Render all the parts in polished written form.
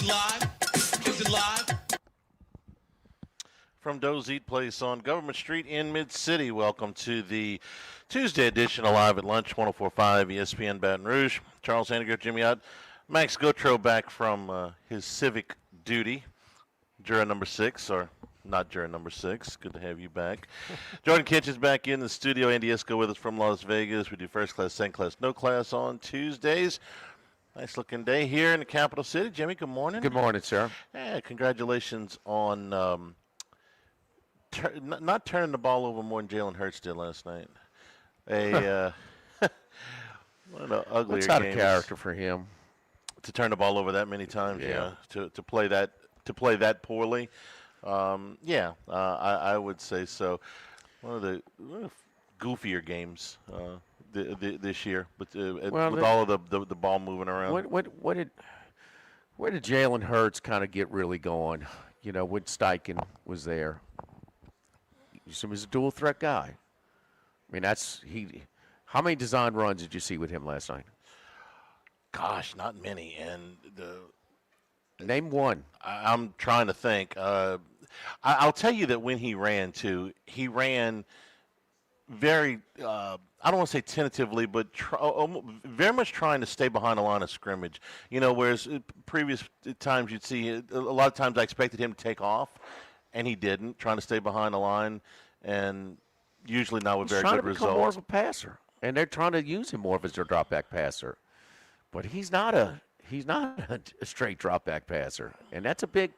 it live? Is it live? From Doe's Eat Place on Government Street in Mid-City, welcome to the Tuesday edition of Live at Lunch, 104.5 ESPN Baton Rouge. Charles Handiger, Jimmy Ott, Max Gautreaux back from his civic duty, juror number 6, or not juror number 6. Good to have you back. Jordan Kitch is back in the studio. Andy Iskoe with us from Las Vegas. We do first class, second class, no class on Tuesdays. Nice looking day here in the capital city. Jimmy, good morning. Good morning, sir. Yeah, congratulations on not turning the ball over more than Jalen Hurts did last night. One of the uglier That's out of games character for him. to turn the ball over that many times. Yeah. To play that poorly. I would say so. One of the goofier games this year, with all of the ball moving around. Where did Jalen Hurts kind of get really going? You know, when Steichen was there, he was a dual threat guy. I mean, how many design runs did you see with him last night? Gosh, not many. And Name one. I'm trying to think. I'll tell you that when he ran very, I don't want to say tentatively, but very much trying to stay behind the line of scrimmage. You know, whereas previous times you'd see, a lot of times I expected him to take off, and he didn't, trying to stay behind the line, and usually not with very good results. He's trying to become more of a passer, and they're trying to use him more as their drop back passer. But he's not a straight drop back passer, and that's a big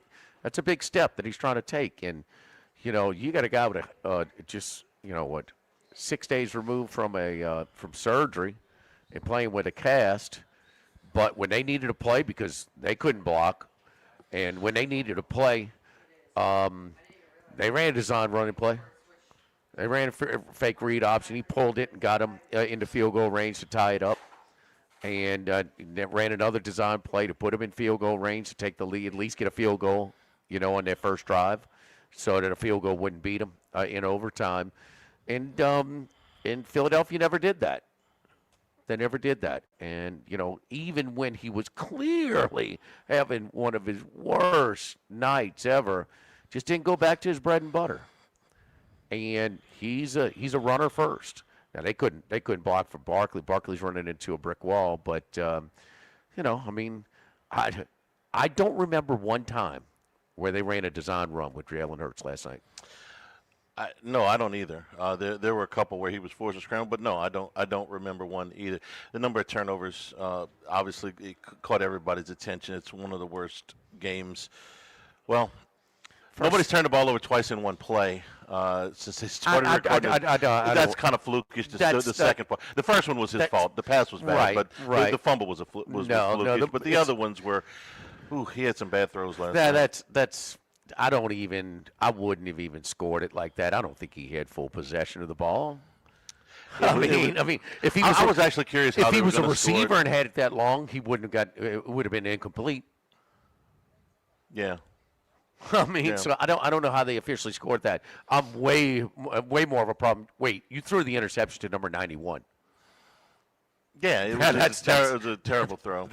step that he's trying to take. And you know, you got a guy with 6 days removed from surgery and playing with a cast, but when they needed to play because they couldn't block, and when they needed to play, they ran a design running play. They ran a fake read option. He pulled it and got him into field goal range to tie it up. And ran another design play to put him in field goal range to take the lead, at least get a field goal, on their first drive, so that a field goal wouldn't beat them in overtime. And Philadelphia never did that. They never did that. And, even when he was clearly having one of his worst nights ever, just didn't go back to his bread and butter. And he's a runner first. Now they couldn't block for Barkley. Barkley's running into a brick wall, but I don't remember one time where they ran a design run with Jalen Hurts last night. No, I don't either. There were a couple where he was forced to scramble, but no, I don't remember one either. The number of turnovers, obviously, it caught everybody's attention. It's one of the worst games. Well, nobody's turned the ball over twice in one play since they started recording. That's kind of flukish. The second part, the first one was his fault. The pass was bad, but the fumble was flukish. But the other ones were. He had some bad throws last night. I wouldn't have even scored it like that. I don't think he had full possession of the ball. I mean, if he was, I was actually curious. If he was a receiver and had it that long, he wouldn't have got. It would have been incomplete. Yeah. So I don't know how they officially scored that. I'm way more of a problem. Wait, you threw the interception to number 91. Yeah, it was a terrible throw.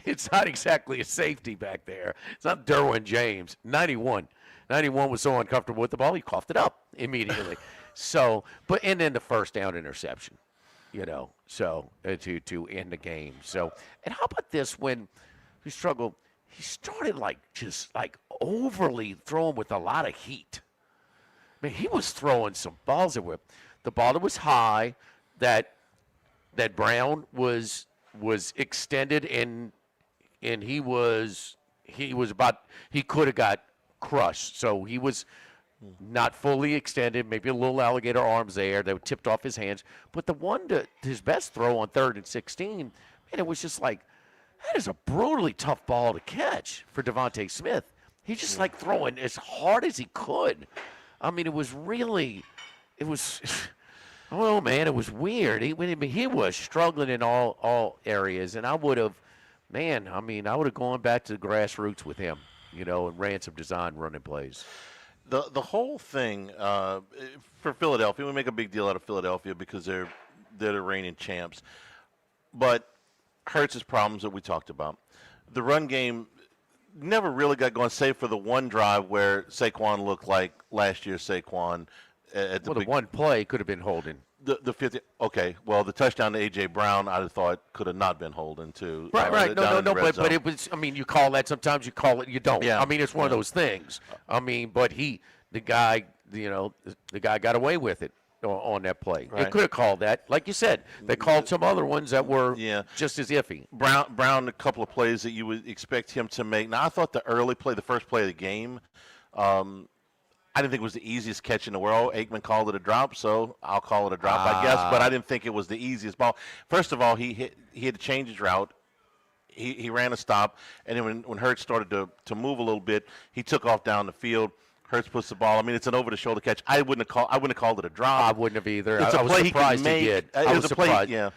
It's not exactly a safety back there. It's not Derwin James. 91 was so uncomfortable with the ball, he coughed it up immediately. And then the first down interception, so to end the game. So, and how about this when he struggled? He started just overly throwing with a lot of heat. I mean, he was throwing some balls the ball that was high, that Brown was extended and he could have got crushed. So he was not fully extended, maybe a little alligator arms there. They were tipped off his hands. But the one his best throw on 3rd and 16, man, it was just that is a brutally tough ball to catch for Devontae Smith. He just throwing as hard as he could. I mean, it was oh man, it was weird. He was struggling in all areas, and I would have gone back to the grassroots with him, and ran some design running plays. The whole thing for Philadelphia, we make a big deal out of Philadelphia because they're the reigning champs, but Hurts' problems that we talked about. The run game never really got going, save for the one drive where Saquon looked like last year's Saquon at the one play could have been holding. The 50. Okay, well, the touchdown to A.J. Brown, I thought could have not been holding too. Right. No. But it was. I mean, you call that sometimes. You call it. You don't. Yeah. I mean, it's one of those things. I mean, but the guy got away with it on that play. Right. They could have called that, like you said. They called some other ones that were just as iffy. Brown, a couple of plays that you would expect him to make. Now, I thought the first play of the game. I didn't think it was the easiest catch in the world. Aikman called it a drop, so I'll call it a drop, I guess. But I didn't think it was the easiest ball. First of all, he had to change his route. He ran a stop, and then when Hurts started to move a little bit, he took off down the field. Hurts puts the ball. I mean, it's an over-the-shoulder catch. I wouldn't have called it a drop. I wouldn't have either. It's I a was play surprised he could make. He did. It I was was a play, surprised. yeah.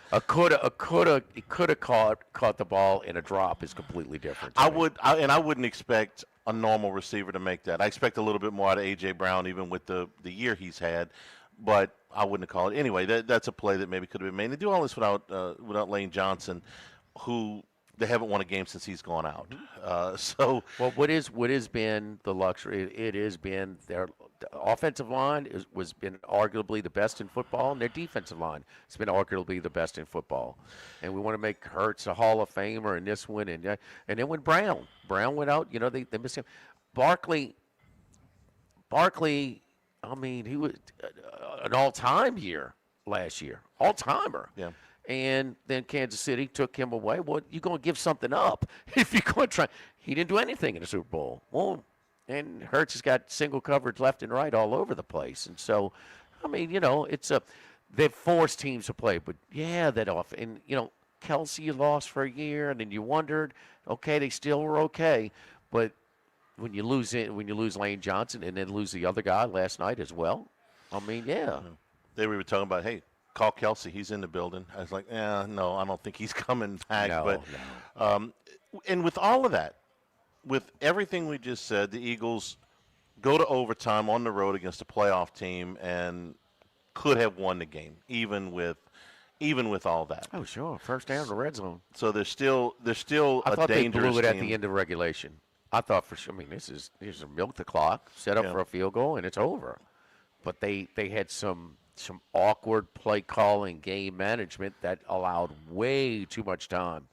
He could have caught the ball in a drop is completely different. I wouldn't expect a normal receiver to make that. I expect a little bit more out of A.J. Brown, even with the year he's had, but I wouldn't have called it. Anyway, that's a play that maybe could have been made. They do all this without Lane Johnson, who they haven't won a game since he's gone out. What has been the luxury? It has been their offensive line was been arguably the best in football, and their defensive line has been arguably the best in football. And we want to make Hurts a Hall of Famer in this one, and then when Brown went out, they missed him. Barkley. I mean, he was an all-time year last year, all-timer. Yeah. And then Kansas City took him away. Well, you're going to give something up if you're going to try. He didn't do anything in the Super Bowl. Well, and Hurts has got single coverage left and right all over the place. And so, I mean, they've forced teams to play. But, that off. And, Kelsey you lost for a year, and then you wondered, okay, they still were okay. But when you lose Lane Johnson and then lose the other guy last night as well, I mean, They were talking about, hey, call Kelsey. He's in the building. I was like, no, I don't think he's coming back. No. And with all of that, with everything we just said, the Eagles go to overtime on the road against a playoff team and could have won the game, even with all that. Oh, sure. First down in the red zone. So they're still I a thought they dangerous blew it at team. the end of regulation. I thought for sure. I mean, this is milk the clock, set up for a field goal, and it's over. But they had some awkward play calling, game management that allowed way too much time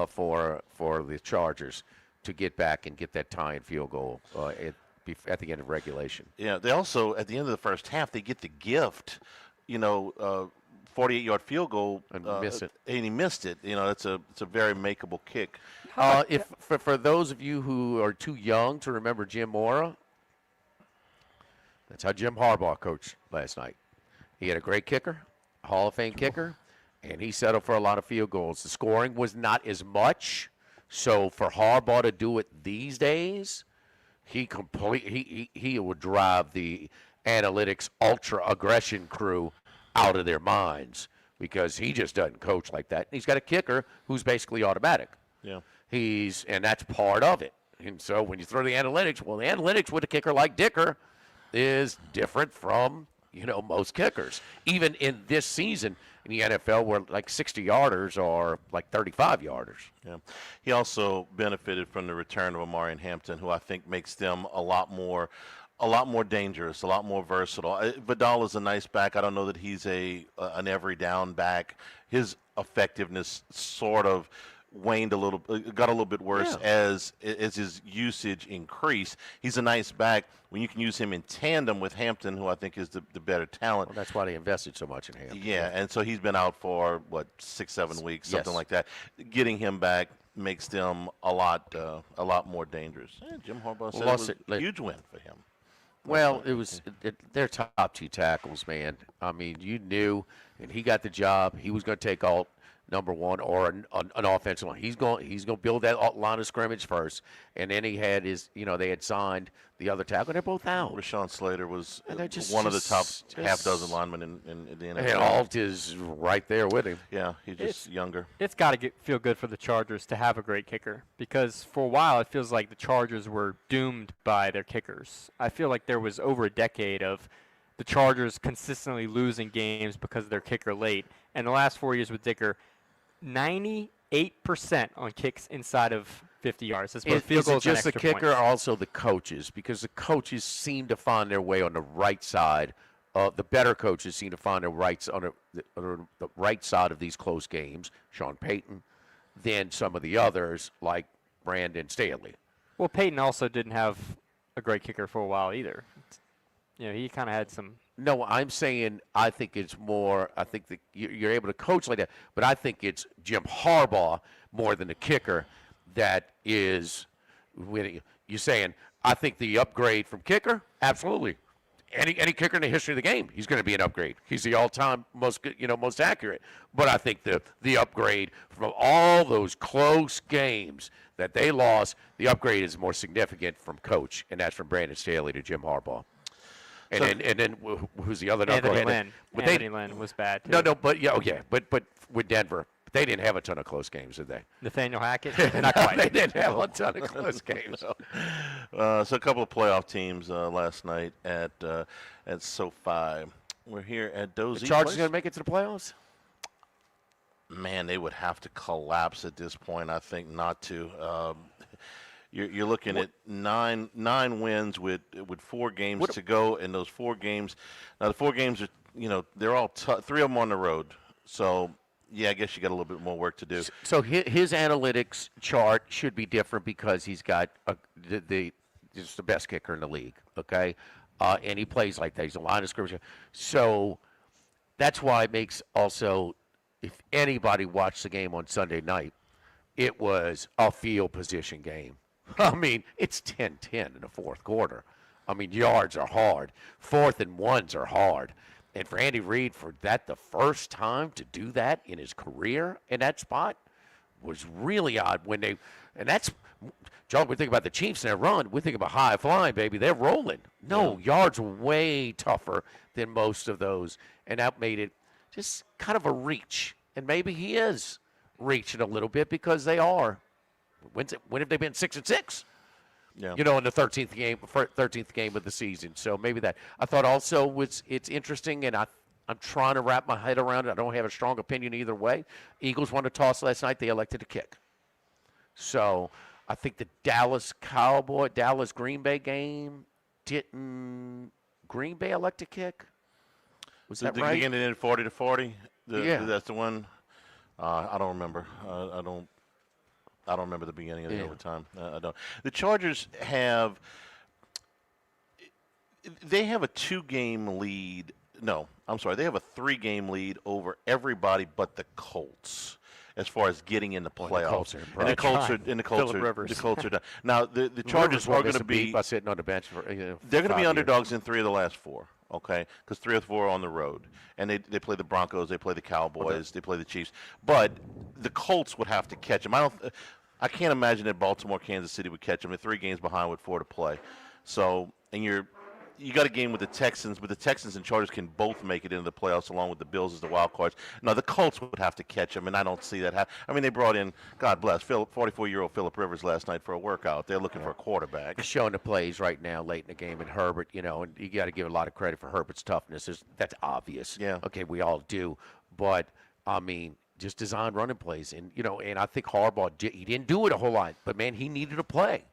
for the Chargers to get back and get that tying field goal at the end of regulation. Yeah, they also at the end of the first half they get the gift, 48-yard field goal And miss it. and he missed it. It's a very makeable kick. For those of you who are too young to remember Jim Mora, that's how Jim Harbaugh coached last night. He had a great kicker, a Hall of Fame kicker, and he settled for a lot of field goals. The scoring was not as much, so for Harbaugh to do it these days, he would drive the analytics ultra aggression crew out of their minds because he just doesn't coach like that. He's got a kicker who's basically automatic. Yeah. And that's part of it. And so when you throw the analytics, well, the analytics with a kicker like Dicker is different from, most kickers. Even in this season in the NFL where like 60-yarders are like 35-yarders. Yeah. He also benefited from the return of Amari and Hampton, who I think makes them a lot more dangerous, a lot more versatile. Vidal is a nice back. I don't know that he's an every down back. His effectiveness sort of waned got a little bit worse as his usage increased. He's a nice back when you can use him in tandem with Hampton, who I think is the better talent. Well, that's why they invested so much in Hampton. Yeah, and so he's been out for 6-7 weeks, something like that. Getting him back makes them a lot more dangerous. Jim Harbaugh said it was a huge win for him. Well, they're top two tackles, man. I mean, you knew, and he got the job. He was going to take all number one or an offensive line. He's going to build that line of scrimmage first, and then he had they had signed the other tackle. They're both out. Rashawn Slater was one of the top half dozen linemen in the NFL. And Alt is right there with him. Yeah, he's just younger. It's got to feel good for the Chargers to have a great kicker because for a while it feels like the Chargers were doomed by their kickers. I feel like there was over a decade of the Chargers consistently losing games because of their kicker late. And the last 4 years with Dicker, 98% on kicks inside of 50 yards. Let's put field Is goals it and just the extra kicker or points. also the coaches? Because the coaches seem to find their way on the right side. The better coaches seem to find their rights on the right side of these close games. Sean Payton, than some of the others like Brandon Staley. Well, Peyton also didn't have a great kicker for a while either. He kind of had some. No, I'm saying I think it's more. I think that you're able to coach like that, but I think it's Jim Harbaugh more than the kicker that is winning. You're saying I think the upgrade from kicker, absolutely. Any kicker in the history of the game, he's going to be an upgrade. He's the all-time most accurate. But I think the upgrade from all those close games that they lost, the upgrade is more significant from coach, and that's from Brandon Staley to Jim Harbaugh. And then who's the other? Anthony Lynn. Anthony Lynn was bad too. No, but but with Denver, they didn't have a ton of close games, did they? Nathaniel Hackett, not quite. They didn't have a ton of close games. So a couple of playoff teams last night at SoFi. We're here at Dozy. The Chargers Place. going to make it to the playoffs? Man, they would have to collapse at this point, I think, not to. You're looking at nine wins with 4 games to go, and those 4 games. Now the 4 games are they're all 3 of them on the road. So yeah, I guess you got a little bit more work to do. So his analytics chart should be different because he's got just the best kicker in the league. Okay, and he plays like that. He's a line of scrimmage. So that's why it makes also. If anybody watched the game on Sunday night, it was a field position game. I mean, it's 10-10 in the fourth quarter. I mean, yards are hard. 4th and 1s are hard. And for Andy Reid, for that the first time to do that in his career in that spot was really odd and that's, John, we think about the Chiefs and their run. We think about high flying, baby. They're rolling. No, yards are way tougher than most of those. And that made it just kind of a reach. And maybe he is reaching a little bit because they are. When have they been 6-6? Yeah. In the 13th game of the season. So maybe that. I thought also it's interesting, and I'm trying to wrap my head around it. I don't have a strong opinion either way. Eagles won a toss last night. They elected to kick. So I think the Dallas-Green Bay game didn't Green Bay elect to kick? Was that right? The end 40-40. Yeah. That's the one. I don't remember. I don't remember the beginning of the overtime. I don't. The Chargers have a 2-game lead. No, I'm sorry. They have a 3-game lead over everybody but the Colts as far as getting in the playoffs. The Colts are done. Now the Chargers are going to be by sitting on the bench for they're going to be underdogs in 3 of the last 4. Okay, because 3 or 4 are on the road, and they play the Broncos, they play the Cowboys, they play the Chiefs. But the Colts would have to catch them. I can't imagine that Baltimore, Kansas City would catch them. They're 3 games behind with 4 to play. So, and you got a game with the Texans, but the Texans and Chargers can both make it into the playoffs along with the Bills as the wild cards. Now, the Colts would have to catch them, and I don't see that happen. I mean, they brought in, God bless, 44-year-old Phillip Rivers last night for a workout. They're looking for a quarterback. He's showing the plays right now late in the game, and Herbert, and you got to give a lot of credit for Herbert's toughness. That's obvious. Yeah. Okay, we all do. But, I mean, just design running plays. And, and I think Harbaugh, he didn't do it a whole lot. But, man, he needed a play,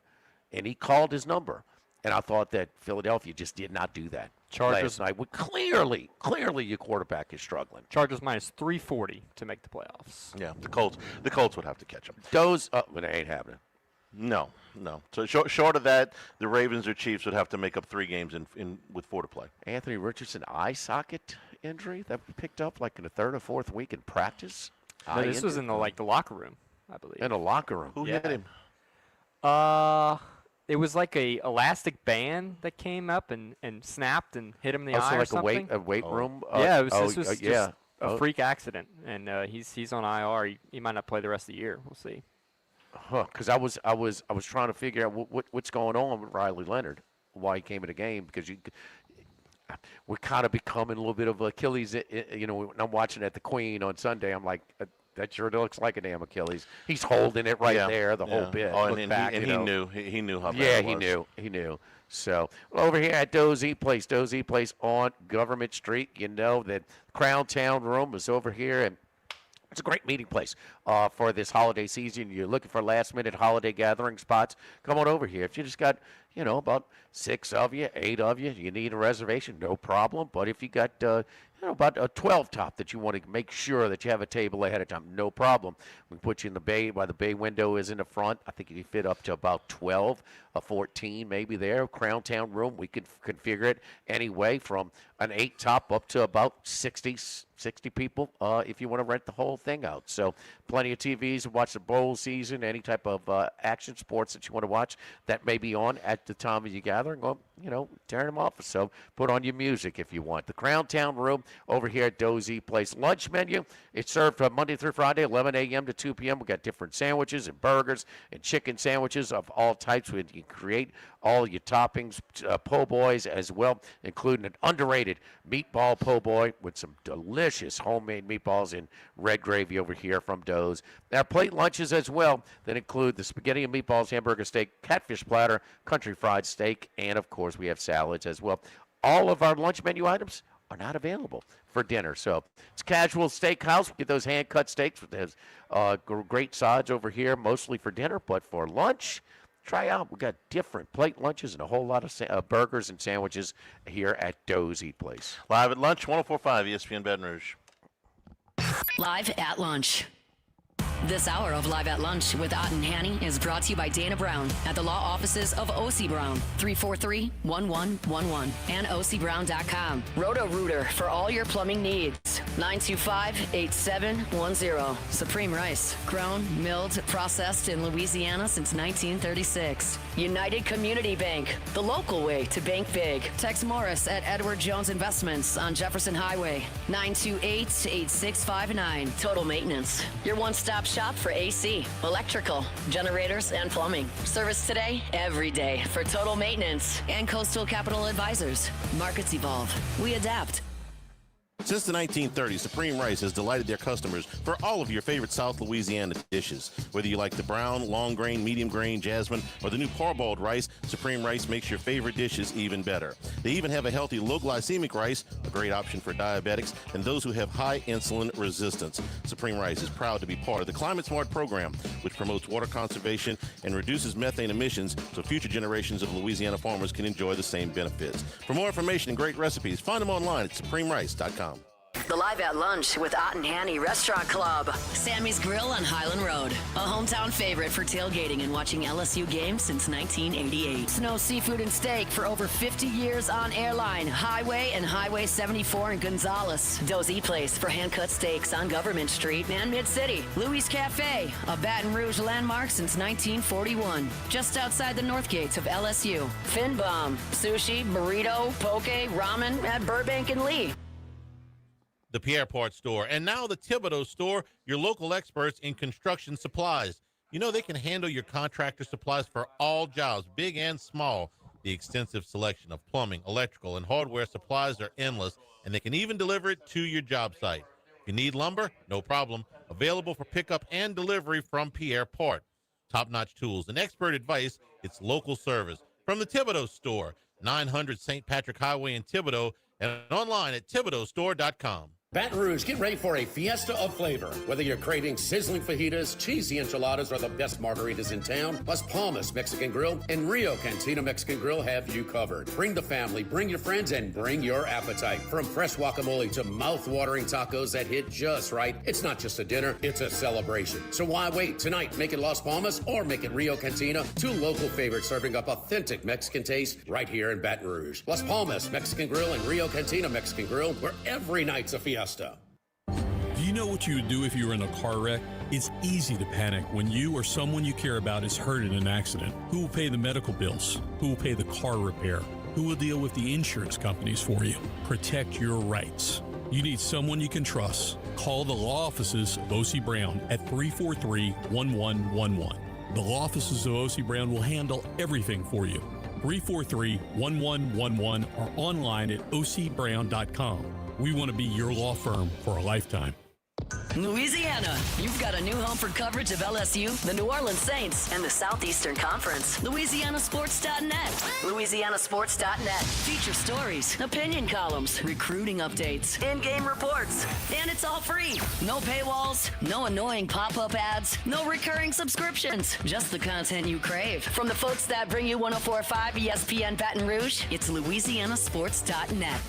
and he called his number. And I thought that Philadelphia just did not do that Chargers last night. Clearly, your quarterback is struggling. Chargers minus 340 to make the playoffs. Yeah, the Colts would have to catch them. Those, but they ain't happening. No. So short of that, the Ravens or Chiefs would have to make up 3 games in with 4 to play. Anthony Richardson eye socket injury that we picked up like in the 3rd or 4th week in practice. No, this was in the locker room, I believe. In the locker room. Who hit him? It was like a elastic band that came up and snapped and hit him in the eye or something. A weight room. This was just a freak accident, and he's on IR. He might not play the rest of the year. We'll see. Because I was trying to figure out what's going on with Riley Leonard, why he came in the game, because we're kind of becoming a little bit of Achilles. When I'm watching at the Queen on Sunday, I'm like. That sure looks like a damn Achilles. He's holding it right there, the whole bit. Oh, and he knew. He knew how bad yeah, it was. he knew. So over here at Dozy Place on Government Street, that Crown Town room is over here, and It's a great meeting place for this holiday season. You're looking for last-minute holiday gathering spots, come on over here. If you just got, about 6 of you, 8 of you, you need a reservation, no problem. But if you got, about a 12 top that you want to make sure that you have a table ahead of time, no problem. We put you in the bay while the bay window is in the front. I think you fit up to about 12, 14 maybe there. Crown Town room, we can configure it anyway from an 8 top up to about 60 people if you want to rent the whole thing out. So plenty of TVs to watch the bowl season, any type of action sports that you want to watch that may be on at the time of your gathering. Well, turn them off. So put on your music if you want. The Crown Town room over here at Dozy Place. Lunch menu, it's served Monday through Friday, 11 a.m. to 2 p.m. We've got different sandwiches and burgers and chicken sandwiches of all types. We can create all your toppings, po' boys as well, including an underrated meatball po' boy with some delicious homemade meatballs and red gravy over here from Doe's. There are plate lunches as well that include the spaghetti and meatballs, hamburger steak, catfish platter, country fried steak, and of course we have salads as well. All of our lunch menu items are not available for dinner. So it's casual steakhouse. We get those hand-cut steaks with those great sides over here, mostly for dinner, but for lunch, try out. We got different plate lunches and a whole lot of burgers and sandwiches here at Dozy Place. Live at lunch, 104.5 ESPN Baton Rouge. Live at lunch. This hour of Live at Lunch with Ott and Hanny is brought to you by Dana Brown at the law offices of O.C. Brown, 343-1111, and ocbrown.com. Roto-Rooter for all your plumbing needs, 925-8710. Supreme Rice, grown, milled, processed in Louisiana since 1936. United Community Bank, the local way to bank big. Tex Morris at Edward Jones Investments on Jefferson Highway, 928-8659. Total Maintenance, your one-stop shop for AC, electrical, generators, and plumbing. Service today, every day for Total Maintenance. And Coastal Capital Advisors. Markets evolve. We adapt. Since the 1930s, Supreme Rice has delighted their customers for all of your favorite South Louisiana dishes. Whether you like the brown, long grain, medium grain, jasmine, or the new parboiled rice, Supreme Rice makes your favorite dishes even better. They even have a healthy low glycemic rice, a great option for diabetics and those who have high insulin resistance. Supreme Rice is proud to be part of the Climate Smart program, which promotes water conservation and reduces methane emissions so future generations of Louisiana farmers can enjoy the same benefits. For more information and great recipes, find them online at supremerice.com. The Live at Lunch with Ott and Hanny Restaurant Club. Sammy's Grill on Highland Road. A hometown favorite for tailgating and watching LSU games since 1988. Snow Seafood and Steak for over 50 years on Airline, Highway, and Highway 74 in Gonzales. Dozy Place for hand-cut steaks on Government Street and Mid-City. Louis Cafe, a Baton Rouge landmark since 1941. Just outside the north gates of LSU. Finbom, sushi, burrito, poke, ramen at Burbank and Lee. The Pierre Part Store, and now the Thibodeau Store, your local experts in construction supplies. You know they can handle your contractor supplies for all jobs, big and small. The extensive selection of plumbing, electrical, and hardware supplies are endless, and they can even deliver it to your job site. If you need lumber, no problem. Available for pickup and delivery from Pierre Part. Top-notch tools and expert advice, it's local service. From the Thibodeau Store, 900 St. Patrick Highway in Thibodeau, and online at thibodeaustore.com. Baton Rouge, get ready for a fiesta of flavor. Whether you're craving sizzling fajitas, cheesy enchiladas, or the best margaritas in town, Las Palmas Mexican Grill and Rio Cantina Mexican Grill have you covered. Bring the family, bring your friends, and bring your appetite. From fresh guacamole to mouth-watering tacos that hit just right, it's not just a dinner, it's a celebration. So why wait? Tonight, make it Las Palmas or make it Rio Cantina, two local favorites serving up authentic Mexican taste right here in Baton Rouge. Las Palmas Mexican Grill and Rio Cantina Mexican Grill, where every night's a fiesta. Do you know what you would do if you were in a car wreck? It's easy to panic when you or someone you care about is hurt in an accident. Who will pay the medical bills? Who will pay the car repair? Who will deal with the insurance companies for you? Protect your rights. You need someone you can trust. Call the law offices of O.C. Brown at 343-1111. The law offices of O.C. Brown will handle everything for you. 343-1111 or online at ocbrown.com. We want to be your law firm for a lifetime. Louisiana, you've got a new home for coverage of LSU, the New Orleans Saints, and the Southeastern Conference. LouisianaSports.net. LouisianaSports.net. Feature stories, opinion columns, recruiting updates, in-game reports. And it's all free. No paywalls, no annoying pop-up ads, no recurring subscriptions. Just the content you crave. From the folks that bring you 104.5 ESPN Baton Rouge, it's LouisianaSports.net.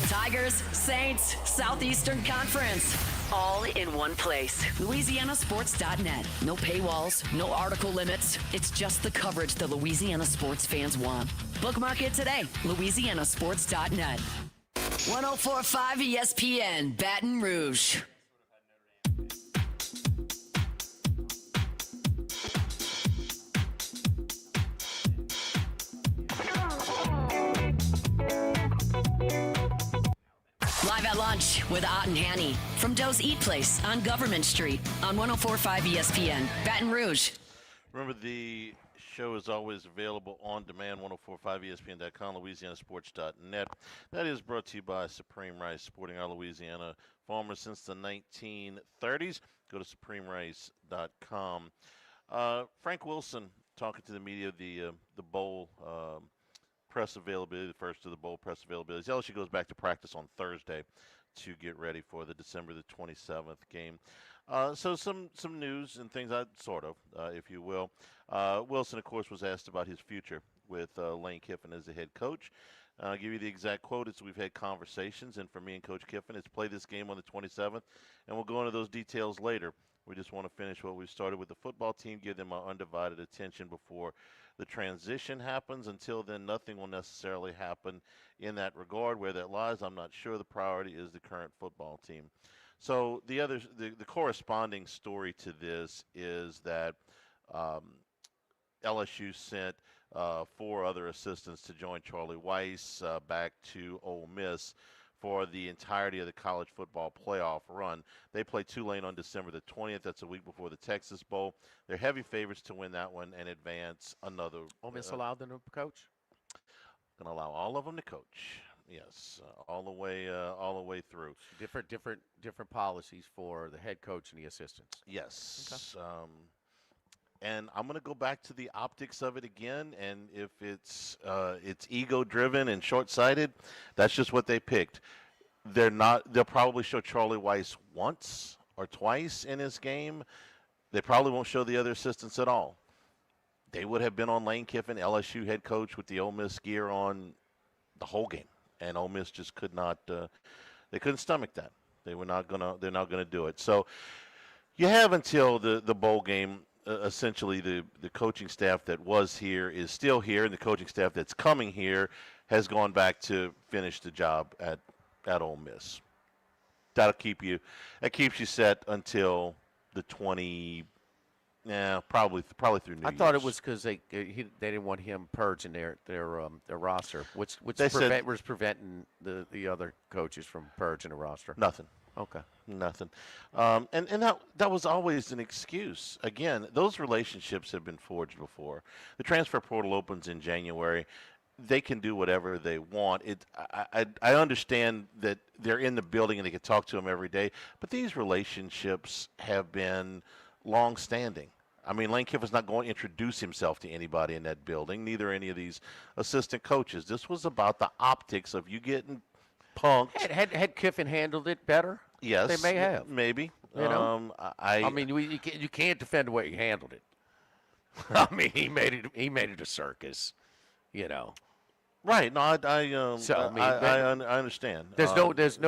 Tigers, Saints, Southeastern Conference. All in one place. LouisianaSports.net. No paywalls, no article limits. It's just the coverage the Louisiana sports fans want. Bookmark it today. LouisianaSports.net. 104.5 ESPN, Baton Rouge. Live at lunch with Ott and Hanny from Doe's Eat Place on Government Street on 104.5 ESPN, Baton Rouge. Remember, the show is always available on demand, 1045ESPN.com, LouisianaSports.net. That is brought to you by Supreme Rice, supporting our Louisiana farmers since the 1930s. Go to SupremeRice.com. Frank Wilson talking to the media, the bowl press availability, the first of the bowl press availability. LSU goes back to practice on Thursday to get ready for the December the 27th game. So some news and things, if you will. Wilson, of course, was asked about his future with Lane Kiffin as the head coach. I'll give you the exact quote. It's, "We've had conversations, and for me and Coach Kiffin, it's play this game on the 27th, and we'll go into those details later. We just want to finish what we've started with the football team, give them our undivided attention before the transition happens. Until then, nothing will necessarily happen in that regard. Where that lies, I'm not sure. The priority is the current football team." So the corresponding story to this is that LSU sent 4 other assistants to join Charlie Weiss back to Ole Miss for the entirety of the college football playoff run. They play Tulane on December the 20th. That's a week before the Texas Bowl. They're heavy favorites to win that one and advance another. Ole Miss allowed them to coach? Going to allow all of them to coach. Yes, all the way through. Different policies for the head coach and the assistants. Yes. Okay. And I'm going to go back to the optics of it again. And if it's ego-driven and short-sighted, that's just what they picked. They'll probably show Charlie Weiss once or twice in his game. They probably won't show the other assistants at all. They would have been on Lane Kiffin, LSU head coach, with the Ole Miss gear on the whole game, and Ole Miss just could not. They couldn't stomach that. They're not gonna do it. So you have until the bowl game. Essentially, the coaching staff that was here is still here, and the coaching staff that's coming here has gone back to finish the job at Ole Miss. That keeps you set until the 20. Yeah, probably through New Year's. I thought it was because they didn't want him purging their roster. What's preventing the other coaches from purging the roster? Nothing. Okay. Nothing. And that was always an excuse. Again, those relationships have been forged before. The transfer portal opens in January. They can do whatever they want. I understand that they're in the building and they can talk to them every day, but these relationships have been long-standing. I mean, Lane Kiffin's not going to introduce himself to anybody in that building, neither any of these assistant coaches. This was about the optics of you getting punked. Had Kiffin handled it better? Yes. They may have. Maybe. You know? I mean, you can't defend the way he handled it. I mean, he made it a circus, you know. Right. No, I understand. There's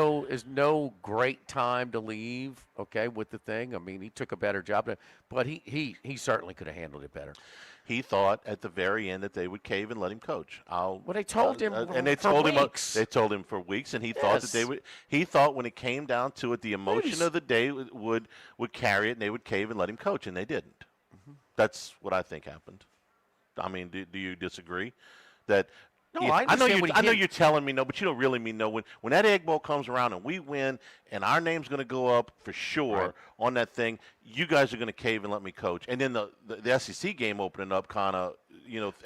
no great time to leave. Okay, with the thing. I mean, he took a better job, but he certainly could have handled it better. He thought at the very end that they would cave and let him coach. They told him, and they for told weeks. They told him for weeks, and he thought that they would. He thought when it came down to it, the emotion of the day would carry it, and they would cave and let him coach, and they didn't. Mm-hmm. That's what I think happened. I mean, do you disagree? That. No, I know you're telling me no, but you don't really mean no. When that Egg Bowl comes around and we win and our name's going to go up for sure on that thing, you guys are going to cave and let me coach. And then the SEC game opening up kind of,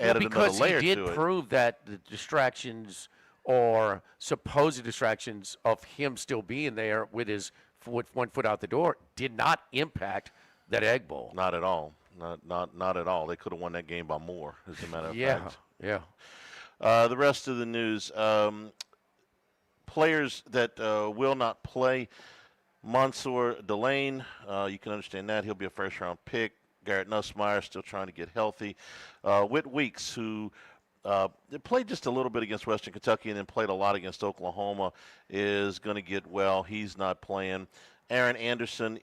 added another layer to it. Because he did prove that the distractions or supposed distractions of him still being there with his with 1 foot out the door did not impact that Egg Bowl. Not at all. Not at all. They could have won that game by more, as a matter of fact. Yeah. The rest of the news. Players that will not play. Mansour Delane, you can understand that. He'll be a first-round pick. Garrett Nussmeier still trying to get healthy. Whit Weeks, who played just a little bit against Western Kentucky and then played a lot against Oklahoma, is going to get well. He's not playing. Aaron Anderson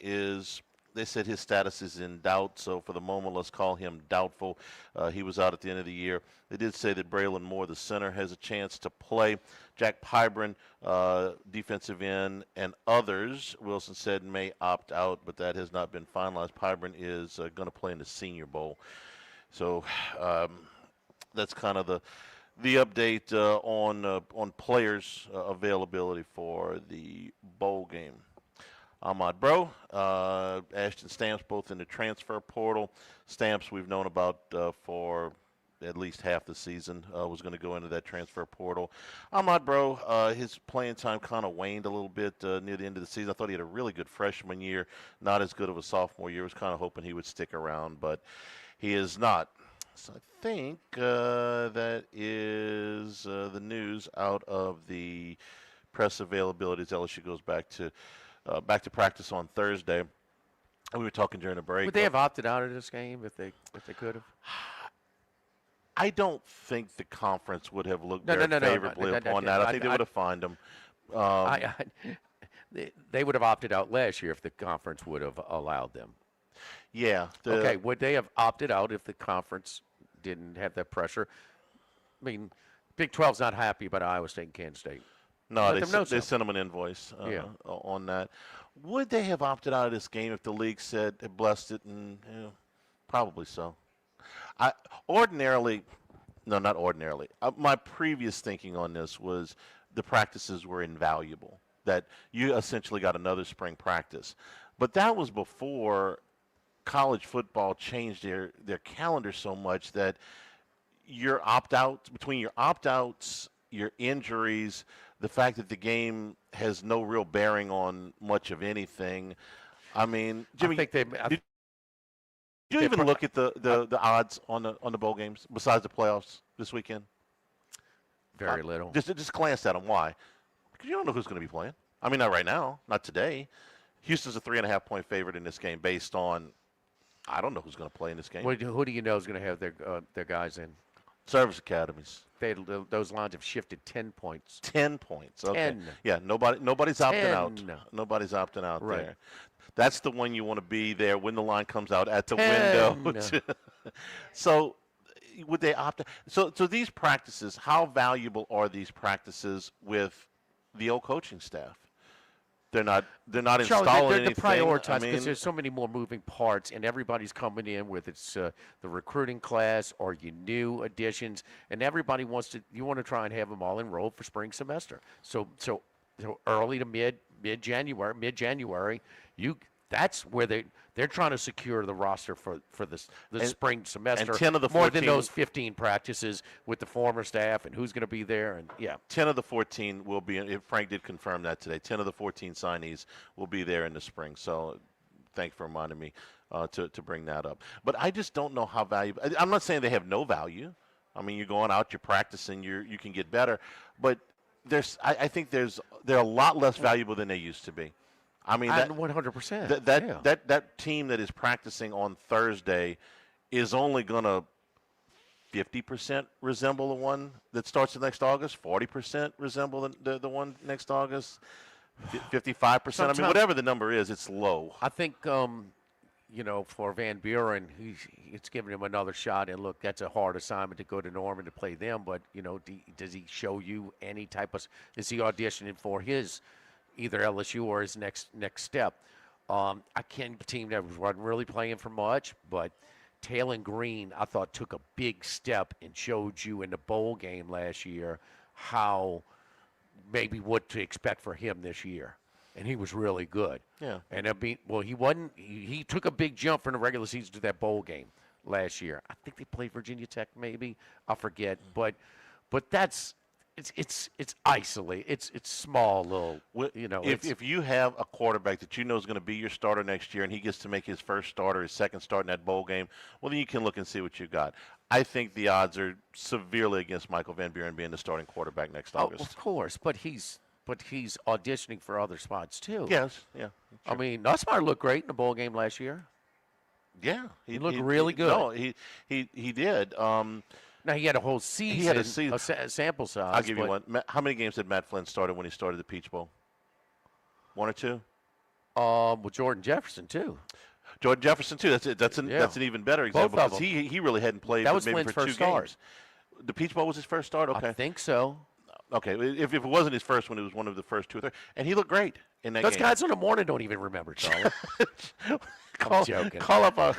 they said his status is in doubt, so for the moment, let's call him doubtful. He was out at the end of the year. They did say that Braylon Moore, the center, has a chance to play. Jack Pybron, defensive end, and others, Wilson said, may opt out, but that has not been finalized. Pybron is going to play in the Senior Bowl. So that's kind of the update on players' availability for the bowl game. Ahmad Bro, Ashton Stamps, both in the transfer portal. Stamps we've known about for at least half the season, was going to go into that transfer portal. Ahmad Bro, his playing time kind of waned a little bit near the end of the season. I thought he had a really good freshman year, not as good of a sophomore year. I was kind of hoping he would stick around, but he is not. So I think that is the news out of the press availability as LSU goes back to practice on Thursday. And we were talking during the break. Would they have opted out of this game if they could have? I don't think the conference would have looked favorably upon that. I think they would have fined them. They would have opted out last year if the conference would have allowed them. Yeah. Okay, would they have opted out if the conference didn't have that pressure? I mean, Big 12's not happy about Iowa State and Kansas State. No, they sent them an invoice on that. Would they have opted out of this game if the league said it blessed it? And probably so. Not ordinarily. My previous thinking on this was the practices were invaluable, that you essentially got another spring practice. But that was before college football changed their calendar so much that between your opt-outs, your injuries, the fact that the game has no real bearing on much of anything. I mean, Jimmy, did you even look at the odds on the bowl games besides the playoffs this weekend? Very little. Just glance at them. Why? Because you don't know who's going to be playing. I mean, not right now, not today. Houston's a 3.5-point favorite in this game based on I don't know who's going to play in this game. Who do you know is going to have their guys in? Service academies. Those lines have shifted 10 points. 10 points. Okay. 10. Yeah, nobody's opting 10. out. Nobody's opting out Right. there. That's the one you want to be there when the line comes out at the 10. window. So would they opt out? So these practices, how valuable are these practices with the old coaching staff? They're not Charlie, installing they're anything. prioritized because there's so many more moving parts, and everybody's coming in with it's the recruiting class or your new additions, and everybody want to try and have them all enrolled for spring semester. So early to mid January, that's where they're trying to secure the roster for the spring semester. And 10 of the more 14 than those 15 practices with the former staff and who's going to be there, and 10 of the 14 will be. Frank did confirm that today. 10 of the 14 signees will be there in the spring. So, thanks for reminding me to bring that up. But I just don't know how valuable. I'm not saying they have no value. I mean, you're going out, you're practicing, you can get better. But I think they're a lot less valuable than they used to be. I mean, 100%. That team that is practicing on Thursday is only going to 50% resemble the one that starts next August, 40% resemble the one next August, 55%. I mean, whatever the number is, it's low. I think, for Van Buren, it's giving him another shot. And look, that's a hard assignment to go to Norman to play them. But, does he show you any type of – is he auditioning for his – either LSU or his next step? I can't a team that wasn't really playing for much, but Talon Green, I thought, took a big step and showed you in the bowl game last year how maybe what to expect for him this year. And he was really good. Yeah. And he took a big jump from the regular season to that bowl game last year. I think they played Virginia Tech maybe. I forget. But that's it's isolated. It's small little. If you have a quarterback that you know is going to be your starter next year, and he gets to make his first start or his second start in that bowl game, well, then you can look and see what you got. I think the odds are severely against Michael Van Buren being the starting quarterback next August. Of course, but he's auditioning for other spots too. Yes, yeah. I mean, Nussmeier looked great in the bowl game last year. Yeah, he looked really good. No, he did. Now he had a whole season. He had a season. Sample size. I'll give you one. How many games did Matt Flynn started when he started the Peach Bowl? 1 or 2? With Jordan Jefferson too. Jordan Jefferson too. That's it. That's an even better example because he really hadn't played. That was maybe Flynn's for 2 first games. start. The Peach Bowl was his first start. Okay, I think so. Okay, if it wasn't his first one, it was one of the first 2 or 3, and he looked great in that game. Those guys in the morning don't even remember, Charlie. I'm joking. Call up our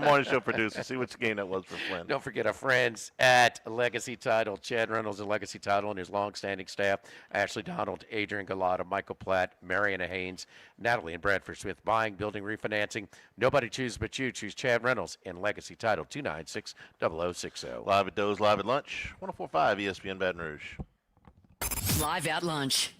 morning show producer. See which game that was for Flynn. Don't forget our friends at Legacy Title, Chad Reynolds at Legacy Title and his long-standing staff, Ashley Donald, Adrian Galata, Michael Platt, Mariana Haynes, Natalie and Bradford Smith, buying, building, refinancing. Nobody chooses but you. Choose Chad Reynolds and Legacy Title, 296-0060. Live at Doe's, live at lunch, 104.5 ESPN Baton Rouge. Live at lunch.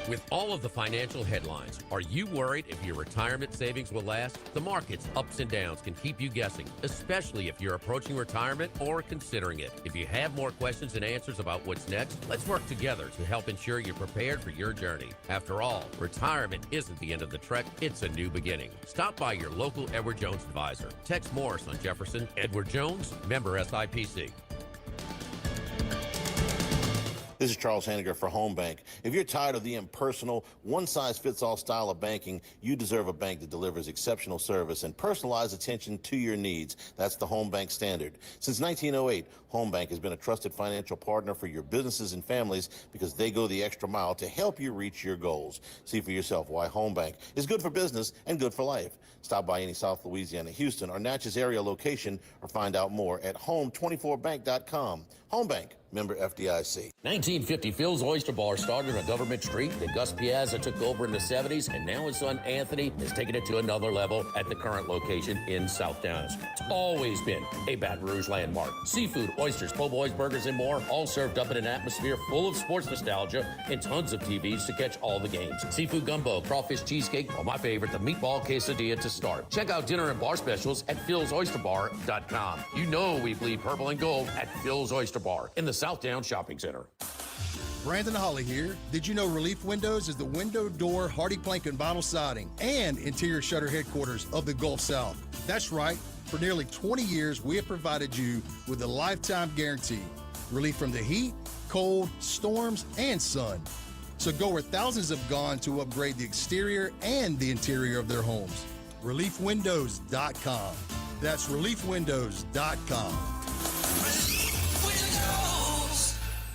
With all of the financial headlines, are you worried if your retirement savings will last? The market's ups and downs can keep you guessing, especially if you're approaching retirement or considering it. If you have more questions and answers about what's next, let's work together to help ensure you're prepared for your journey. After all, retirement isn't the end of the trek, it's a new beginning. Stop by your local Edward Jones advisor. Tex Morris on Jefferson. Edward Jones, member SIPC. This is Charles Hanniger for Home Bank. If you're tired of the impersonal, one-size-fits-all style of banking, you deserve a bank that delivers exceptional service and personalized attention to your needs. That's the Home Bank standard. Since 1908, Home Bank has been a trusted financial partner for your businesses and families because they go the extra mile to help you reach your goals. See for yourself why Home Bank is good for business and good for life. Stop by any South Louisiana, Houston, or Natchez area location or find out more at home24bank.com. Home Bank, member FDIC. 1950, Phil's Oyster Bar started on Government Street. Then Gus Piazza took over in the 70s, and now his son Anthony has taken it to another level at the current location in South Downs. It's always been a Baton Rouge landmark. Seafood, oysters, po' boys, burgers, and more, all served up in an atmosphere full of sports nostalgia and tons of TVs to catch all the games. Seafood gumbo, crawfish cheesecake, or my favorite, the meatball quesadilla to start. Check out dinner and bar specials at philsoysterbar.com. You know we bleed purple and gold at Phil's Oyster Bar in the South Downs Shopping Center. Brandon Holly here. Did you know Relief Windows is the window, door, hardy plank, and vinyl siding and interior shutter headquarters of the Gulf South? That's right. For nearly 20 years, we have provided you with a lifetime guarantee. Relief from the heat, cold, storms, and sun. So go where thousands have gone to upgrade the exterior and the interior of their homes. ReliefWindows.com. That's ReliefWindows.com.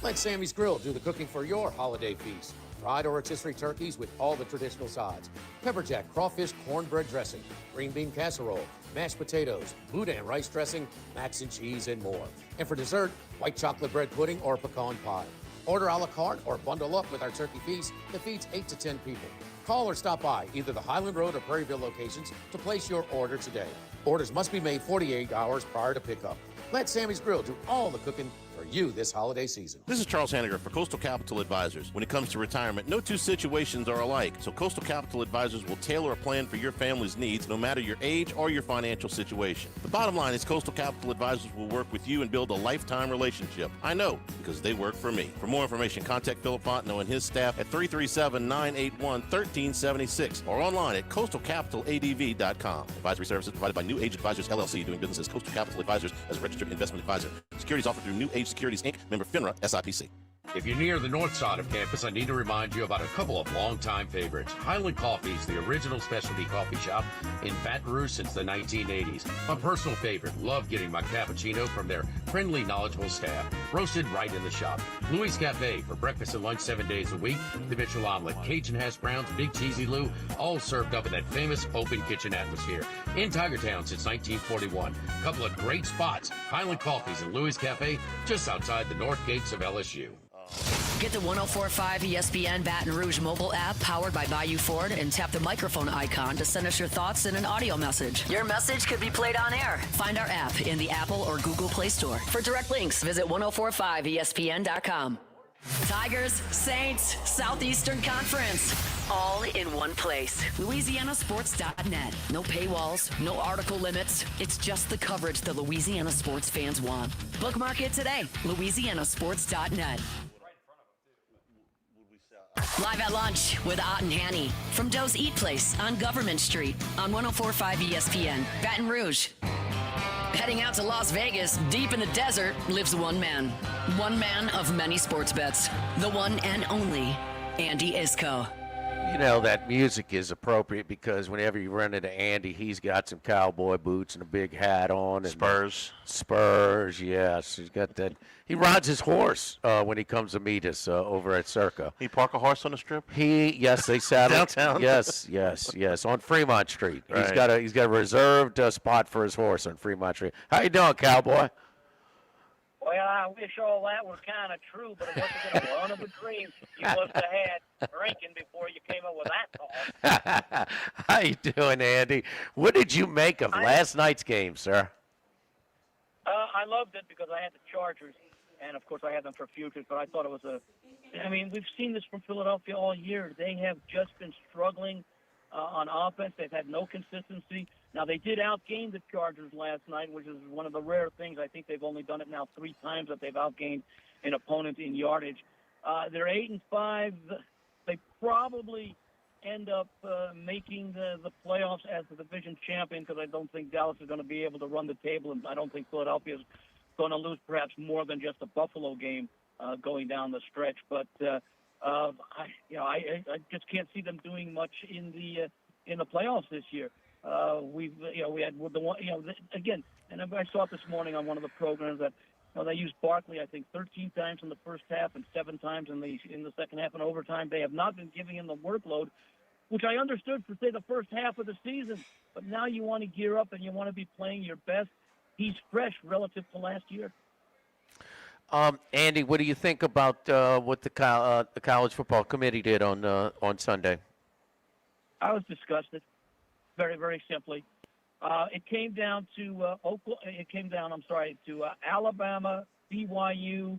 Let Sammy's Grill do the cooking for your holiday feast. Fried or rotisserie turkeys with all the traditional sides. Pepper jack, crawfish, cornbread dressing, green bean casserole, mashed potatoes, boudin rice dressing, mac and cheese, and more. And for dessert, white chocolate bread pudding or pecan pie. Order a la carte or bundle up with our turkey feast that feeds 8 to 10 people. Call or stop by either the Highland Road or Prairieville locations to place your order today. Orders must be made 48 hours prior to pickup. Let Sammy's Grill do all the cooking for you this holiday season. This is Charles Hanniger for Coastal Capital Advisors. When it comes to retirement, no two situations are alike, so Coastal Capital Advisors will tailor a plan for your family's needs no matter your age or your financial situation. The bottom line is Coastal Capital Advisors will work with you and build a lifetime relationship. I know, because they work for me. For more information, contact Philip Fontenot and his staff at 337-981-1376 or online at coastalcapitaladv.com. Advisory services provided by New Age Advisors, LLC, doing business as Coastal Capital Advisors as a registered investment advisor. Securities offered through New Age Securities, Inc., member FINRA, SIPC. If you're near the north side of campus, I need to remind you about a couple of longtime favorites. Highland Coffee is the original specialty coffee shop in Baton Rouge since the 1980s. My personal favorite, love getting my cappuccino from their friendly, knowledgeable staff, roasted right in the shop. Louis Cafe for breakfast and lunch 7 days a week. The Mitchell Omelet, Cajun hash browns, Big Cheesy Lou, all served up in that famous open kitchen atmosphere. In Tigertown since 1941. A couple of great spots, Highland Coffees and Louis Cafe, just outside the north gates of LSU. Get the 104.5 ESPN Baton Rouge mobile app powered by Bayou Ford and tap the microphone icon to send us your thoughts in an audio message. Your message could be played on air. Find our app in the Apple or Google Play Store. For direct links, visit 1045ESPN.com. Tigers, Saints, Southeastern Conference, all in one place. LouisianaSports.net. No paywalls, no article limits. It's just the coverage the Louisiana sports fans want. Bookmark it today. LouisianaSports.net. Live at lunch with Ott and Hanny from Doe's Eat Place on Government Street on 104.5 ESPN, Baton Rouge. Heading out to Las Vegas, deep in the desert, lives one man. One man of many sports bets. The one and only Andy Iskoe. You know, that music is appropriate because whenever you run into Andy, he's got some cowboy boots and a big hat on. And Spurs, yes. He's got that. He rides his horse when he comes to meet us over at Circa. He park a horse on the strip? Yes, they saddle. Downtown? Yes, on Fremont Street. Right. He's got a reserved spot for his horse on Fremont Street. How you doing, cowboy? Well, I wish all that was kind of true, but it wasn't a one of a dream you must have had drinking before you came up with that thought. How you doing, Andy? What did you make of last night's game, sir? I loved it because I had the Chargers, and, of course, I had them for futures, but I thought it was we've seen this from Philadelphia all year. They have just been struggling on offense. They've had no consistency. Now, they did outgain the Chargers last night, which is one of the rare things. I think they've only done it now 3 times that they've outgained an opponent in yardage. They're 8-5. They probably end up making the playoffs as the division champion because I don't think Dallas is going to be able to run the table, and I don't think Philadelphia is going to lose perhaps more than just a Buffalo game going down the stretch. But I just can't see them doing much in the playoffs this year. We had the one, again, and I saw it this morning on one of the programs that they used Barkley, I think, 13 times in the first half and 7 times in the second half and overtime. They have not been giving him the workload, which I understood for, say, the first half of the season. But now you want to gear up and you want to be playing your best. He's fresh relative to last year. Andy, what do you think about what the college football committee did on Sunday? I was disgusted. Very, very simply. It came down to to Alabama, BYU,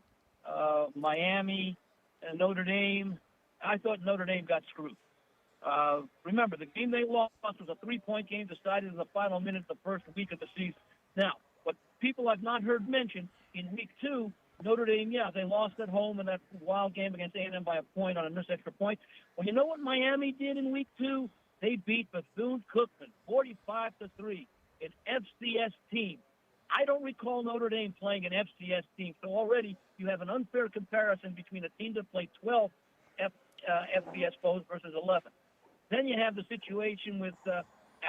Miami, and Notre Dame. I thought Notre Dame got screwed. Remember, the game they lost was a 3-point game decided in the final minute of the first week of the season. Now, what people I've not heard mention, in week 2, Notre Dame, they lost at home in that wild game against A&M by a point on a missed extra point. Well, you know what Miami did in week 2? They beat Bethune-Cookman 45-3, an FCS team. I don't recall Notre Dame playing an FCS team, so already you have an unfair comparison between a team that played 12 FBS foes versus 11. Then you have the situation with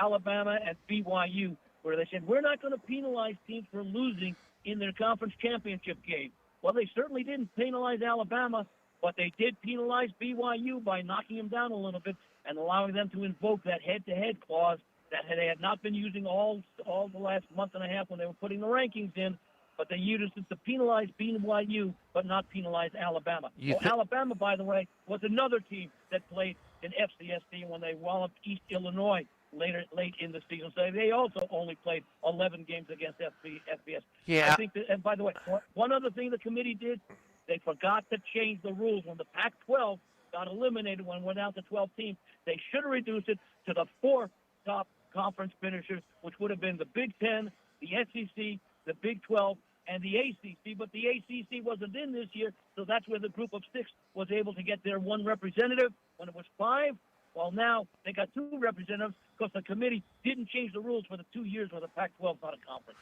Alabama and BYU, where they said, we're not going to penalize teams for losing in their conference championship game. Well, they certainly didn't penalize Alabama, but they did penalize BYU by knocking them down a little bit and allowing them to invoke that head-to-head clause that they had not been using all the last month and a half when they were putting the rankings in, but they used it to penalize BYU but not penalize Alabama. Alabama, by the way, was another team that played an FCS team when they walloped East Illinois late in the season. So they also only played 11 games against FBS. Yeah. I think that, and by the way, one other thing the committee did, they forgot to change the rules when the Pac-12 got eliminated when it went down to 12 teams. They should have reduced it to the 4 top conference finishers, which would have been the Big Ten, the SEC, the Big 12, and the ACC. But the ACC wasn't in this year, so that's where the group of 6 was able to get their 1 representative. When it was 5, well, now they got 2 representatives because the committee didn't change the rules for the 2 years where the Pac-12 is not a conference.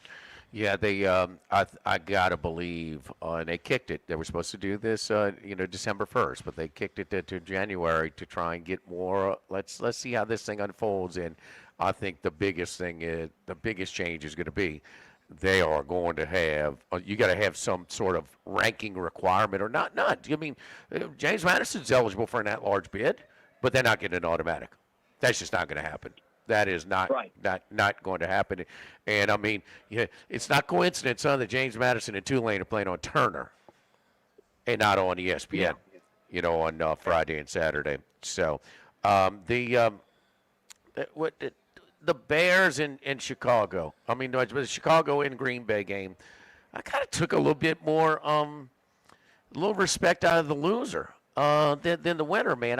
Yeah, they. I gotta believe, and they kicked it. They were supposed to do this, December 1st, but they kicked it to January to try and get more. Let's see how this thing unfolds. And I think the biggest change is going to be they are going to have. You got to have some sort of ranking requirement or not. I mean, James Madison's eligible for an at-large bid, but they're not getting an automatic. That's just not going to happen. That is not going to happen. And, I mean, it's not coincidence, that James Madison and Tulane are playing on Turner and not on ESPN. on Friday and Saturday. So the Bears in Chicago. I mean, the Chicago and Green Bay game. I kind of took a little bit more, a little respect out of the loser than the winner, man.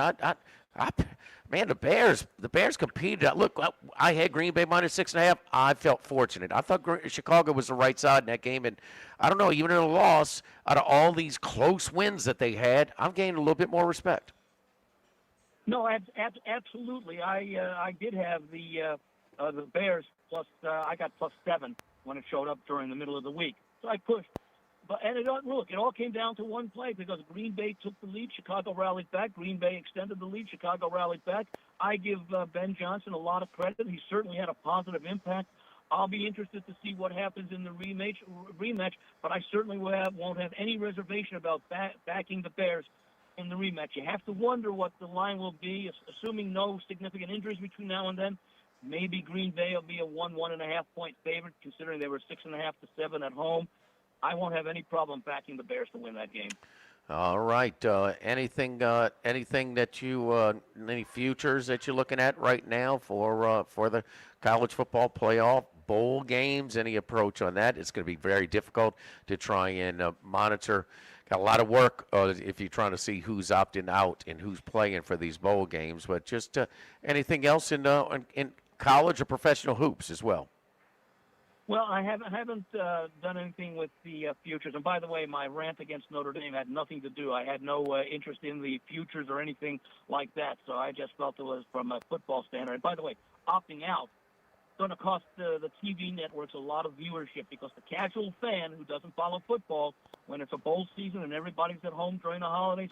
Man, the Bears competed. Look, I had Green Bay minus 6.5. I felt fortunate. I thought Chicago was the right side in that game, and I don't know, even in a loss, out of all these close wins that they had, I'm gaining a little bit more respect. No, absolutely. I did have the Bears plus. I got +7 when it showed up during the middle of the week, so I pushed. But it all came down to one play because Green Bay took the lead, Chicago rallied back. Green Bay extended the lead, Chicago rallied back. I give Ben Johnson a lot of credit. He certainly had a positive impact. I'll be interested to see what happens in the rematch, but I certainly won't have any reservation about backing the Bears in the rematch. You have to wonder what the line will be, assuming no significant injuries between now and then. Maybe Green Bay will be a 1.5 point favorite, considering they were 6.5 to 7 at home. I won't have any problem backing the Bears to win that game. All right. Anything that you any futures that you're looking at right now for the college football playoff bowl games? Any approach on that? It's going to be very difficult to try and monitor. Got a lot of work if you're trying to see who's opting out and who's playing for these bowl games. But just anything else in college or professional hoops as well? Well, I haven't done anything with the futures. And by the way, my rant against Notre Dame had nothing to do. I had no interest in the futures or anything like that. So I just felt it was from a football standard. And by the way, opting out is going to cost the TV networks a lot of viewership because the casual fan who doesn't follow football, when it's a bowl season and everybody's at home during the holidays,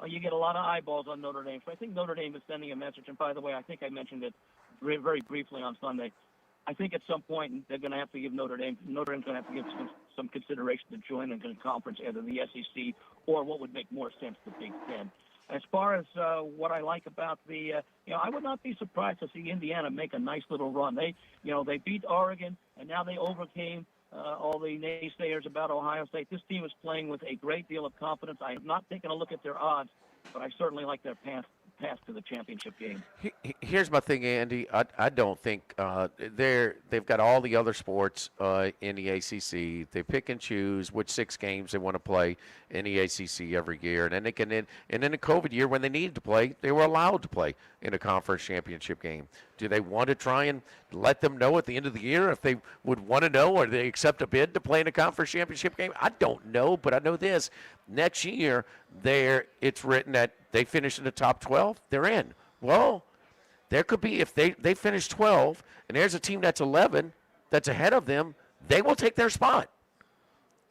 you get a lot of eyeballs on Notre Dame. So I think Notre Dame is sending a message. And by the way, I think I mentioned it very briefly on Sunday. I think at some point they're going to have to give Notre Dame's going to have to give some consideration to join in the conference, either the SEC or what would make more sense, the Big Ten. As far as what I like about I would not be surprised to see Indiana make a nice little run. They beat Oregon, and now they overcame all the naysayers about Ohio State. This team is playing with a great deal of confidence. I have not taken a look at their odds, but I certainly like their path to the championship game. Here's my thing, Andy. I don't think they've got all the other sports in the ACC. They pick and choose which 6 games they want to play in the ACC every year, and then in the COVID year when they needed to play, they were allowed to play in a conference championship game. Do they want to try and let them know at the end of the year if they would want to know, or they accept a bid to play in a conference championship game? I don't know, but I know this. Next year, it's written that they finish in the top 12, they're in. Well, there could be, if they finish 12 and there's a team that's 11 that's ahead of them, they will take their spot,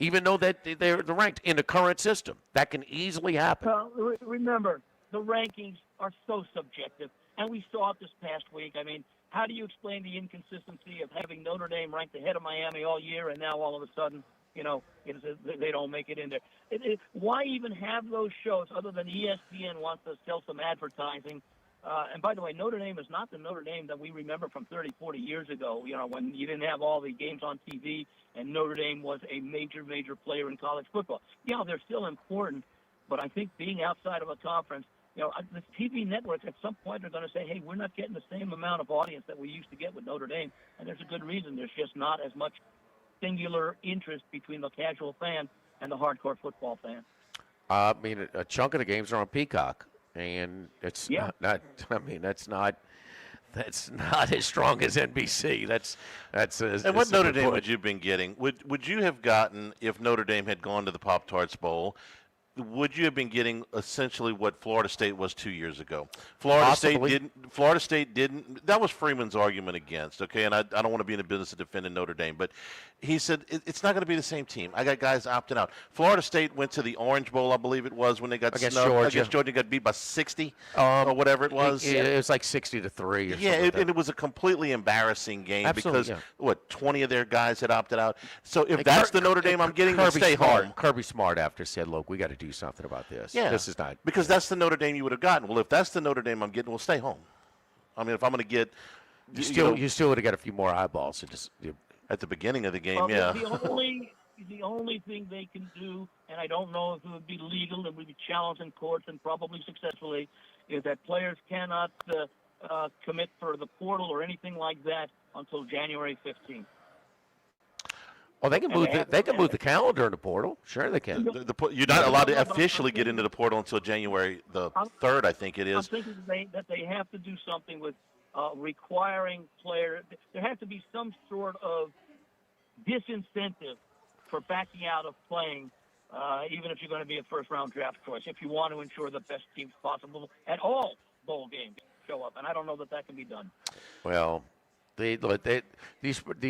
even though that they're ranked in the current system. That can easily happen. Well, remember, the rankings are so subjective, and we saw it this past week. I mean, how do you explain the inconsistency of having Notre Dame ranked ahead of Miami all year, and now all of a sudden, they don't make it in there? Why even have those shows other than ESPN wants to sell some advertising? And by the way, Notre Dame is not the Notre Dame that we remember from 30, 40 years ago, when you didn't have all the games on TV and Notre Dame was a major player in college football. Yeah, they're still important, but I think being outside of a conference, the TV networks at some point are going to say, hey, we're not getting the same amount of audience that we used to get with Notre Dame, and there's a good reason. There's just not as much singular interest between the casual fan and the hardcore football fan. I mean, a chunk of the games are on Peacock, and it's not. I mean, that's not as strong as NBC. And what Notre Dame would you have been getting? Would you have gotten, if Notre Dame had gone to the Pop-Tarts Bowl, would you have been getting essentially what Florida State was 2 years ago? Florida State didn't. That was Freeman's argument against, okay? And I don't want to be in the business of defending Notre Dame, but he said it's not going to be the same team. I got guys opting out. Florida State went to the Orange Bowl, I believe it was, when they got against snubbed. Against Georgia, got beat by 60 or whatever it was. It was like 60-3 or something. And it was a completely embarrassing game because 20 of their guys had opted out. So if that's the Notre Dame I'm getting, then stay home. Kirby Smart after said, look, we got to do something about this. Yeah. This is not. Because that's the Notre Dame you would have gotten. Well, if that's the Notre Dame I'm getting, we'll stay home. I mean, if I'm going to get... You still would have got a few more eyeballs. At the beginning of the game, well, yeah. the only thing they can do, and I don't know if it would be legal, it would be challenged in courts and probably successfully, is that players cannot commit for the portal or anything like that until January 15th. Oh, they can move. They can move the calendar in the portal. Sure, they can. You're not allowed to officially get into the portal until January the 3rd, I think it I'm is. thinking that they have to do something with requiring players. There has to be some sort of disincentive for backing out of playing, even if you're going to be a first-round draft choice, if you want to ensure the best teams possible at all bowl games show up. And I don't know that can be done. Well, these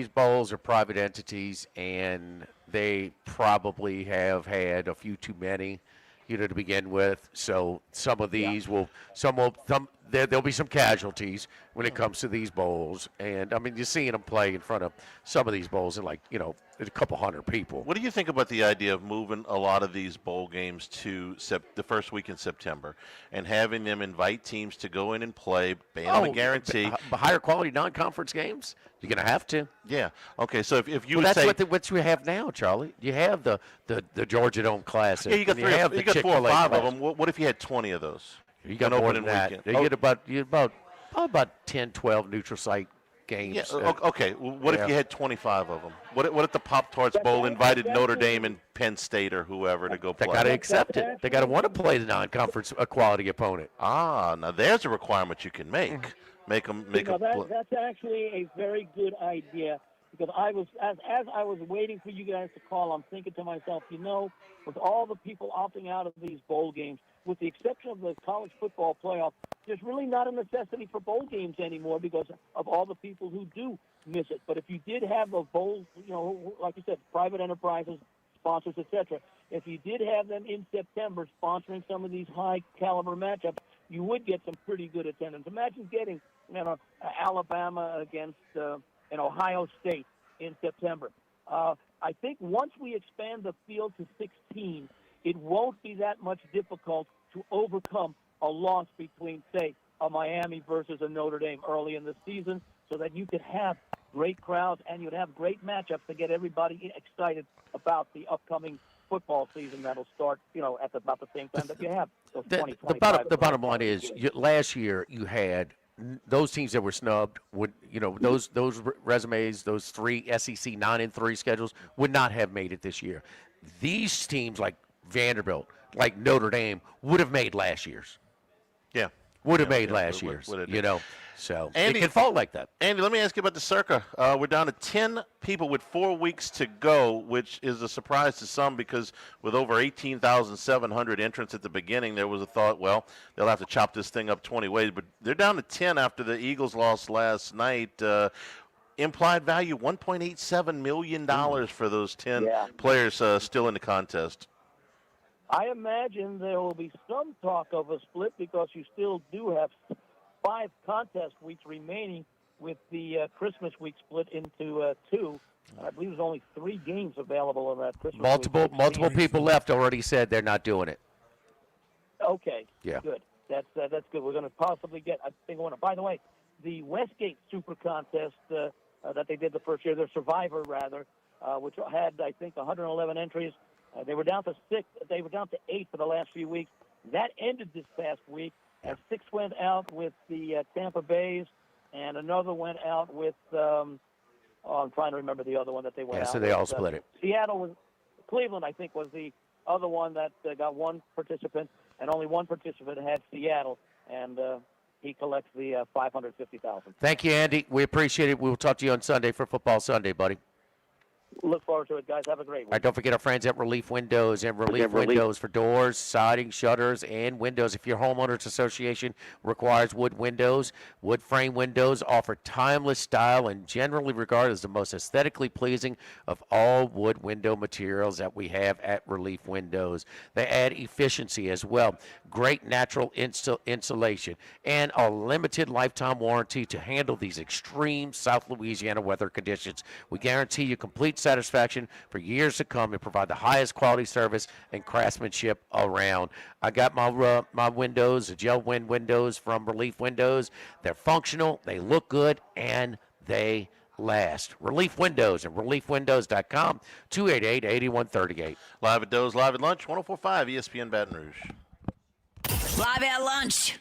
bowls are private entities, and they probably have had a few too many, to begin with. So some of these there'll be some casualties when it comes to these bowls. And I mean, you're seeing them play in front of some of these bowls and a couple hundred people. What do you think about the idea of moving a lot of these bowl games to the first week in September and having them invite teams to go in and play, pay them a guarantee? Higher quality non-conference games? You're going to have to. Yeah. Okay, so if you well, would that's say... what we have now, Charlie. You have the Georgia Dome Classic. Yeah, you got 4 or 5 of them. What if you had 20 of those? You got more than that. You get about 10, 12 neutral site games. Yeah, okay. What if you had 25 of them? What if the Pop-Tarts Bowl invited Notre Dame and Penn State or whoever to go play? They got to accept it. They got to want to play the non-conference quality opponent. Now there's a requirement you can make. Make them. That's actually a very good idea. Because as I was waiting for you guys to call, I'm thinking to myself, with all the people opting out of these bowl games, with the exception of the college football playoff, there's really not a necessity for bowl games anymore because of all the people who do miss it. But if you did have a bowl, like you said, private enterprises, sponsors, etc., if you did have them in September sponsoring some of these high-caliber matchups, you would get some pretty good attendance. Imagine getting, Alabama against Ohio State in September. I think once we expand the field to 16, it won't be that much difficult to overcome a loss between, say, a Miami versus a Notre Dame early in the season so that you could have great crowds and you'd have great matchups to get everybody excited about the upcoming football season that'll start, at about the same time that you have those 20, the bottom line is last year you had those teams that were snubbed would, those resumes, those 3 SEC 9-3 schedules would not have made it this year. These teams like Vanderbilt, like Notre Dame, would have made last year's. Yeah. Would have made last year's, So Andy, it can fall like that. Andy, let me ask you about the Circa. We're down to 10 people with 4 weeks to go, which is a surprise to some because with over 18,700 entrants at the beginning, there was a thought, well, they'll have to chop this thing up 20 ways. But they're down to 10 after the Eagles lost last night. Implied value, $1.87 million for those 10 players still in the contest. I imagine there will be some talk of a split because you still do have 5 contest weeks remaining with the Christmas week split into 2. I believe there's only 3 games available in that Christmas week. Multiple people left already said they're not doing it. Okay. Yeah. Good. That's good. We're going to possibly get, I think, by the way, the Westgate Super Contest that they did the first year, their Survivor rather, which had, I think, 111 entries. They were down to 6. They were down to 8 for the last few weeks. That ended this past week. And 6 went out with the Tampa Bays, and another went out with, I'm trying to remember the other one that they went out with. So they all split it. Cleveland, I think, was the other one that got 1 participant, and only 1 participant had Seattle, and he collects the $550,000. Thank you, Andy. We appreciate it. We will talk to you on Sunday for Football Sunday, buddy. Look forward to it, guys. Have a great week. All right, don't forget our friends at Relief Windows and Relief Windows for doors, siding, shutters, and windows. If your homeowners association requires wood windows, wood frame windows offer timeless style and generally regarded as the most aesthetically pleasing of all wood window materials that we have at Relief Windows. They add efficiency as well, great natural insulation, and a limited lifetime warranty to handle these extreme South Louisiana weather conditions. We guarantee you complete satisfaction for years to come and provide the highest quality service and craftsmanship around. I got my windows, the gel windows from Relief Windows. They're functional, they look good, and they last. Relief Windows and reliefwindows.com, 288-8138. Live at Doe's, live at lunch, 104.5 ESPN Baton Rouge. Live at lunch.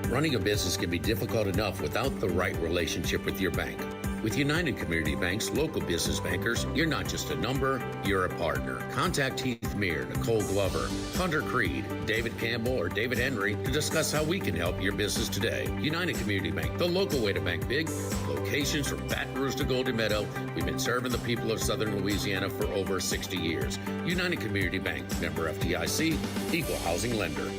Running a business can be difficult enough without the right relationship with your bank. With United Community Bank's local business bankers, you're not just a number, you're a partner. Contact Heath Meir, Nicole Glover, Hunter Creed, David Campbell, or David Henry to discuss how we can help your business today. United Community Bank, the local way to bank big. Locations from Baton Rouge to Golden Meadow. We've been serving the people of Southern Louisiana for over 60 years. United Community Bank, member FDIC, equal housing lender.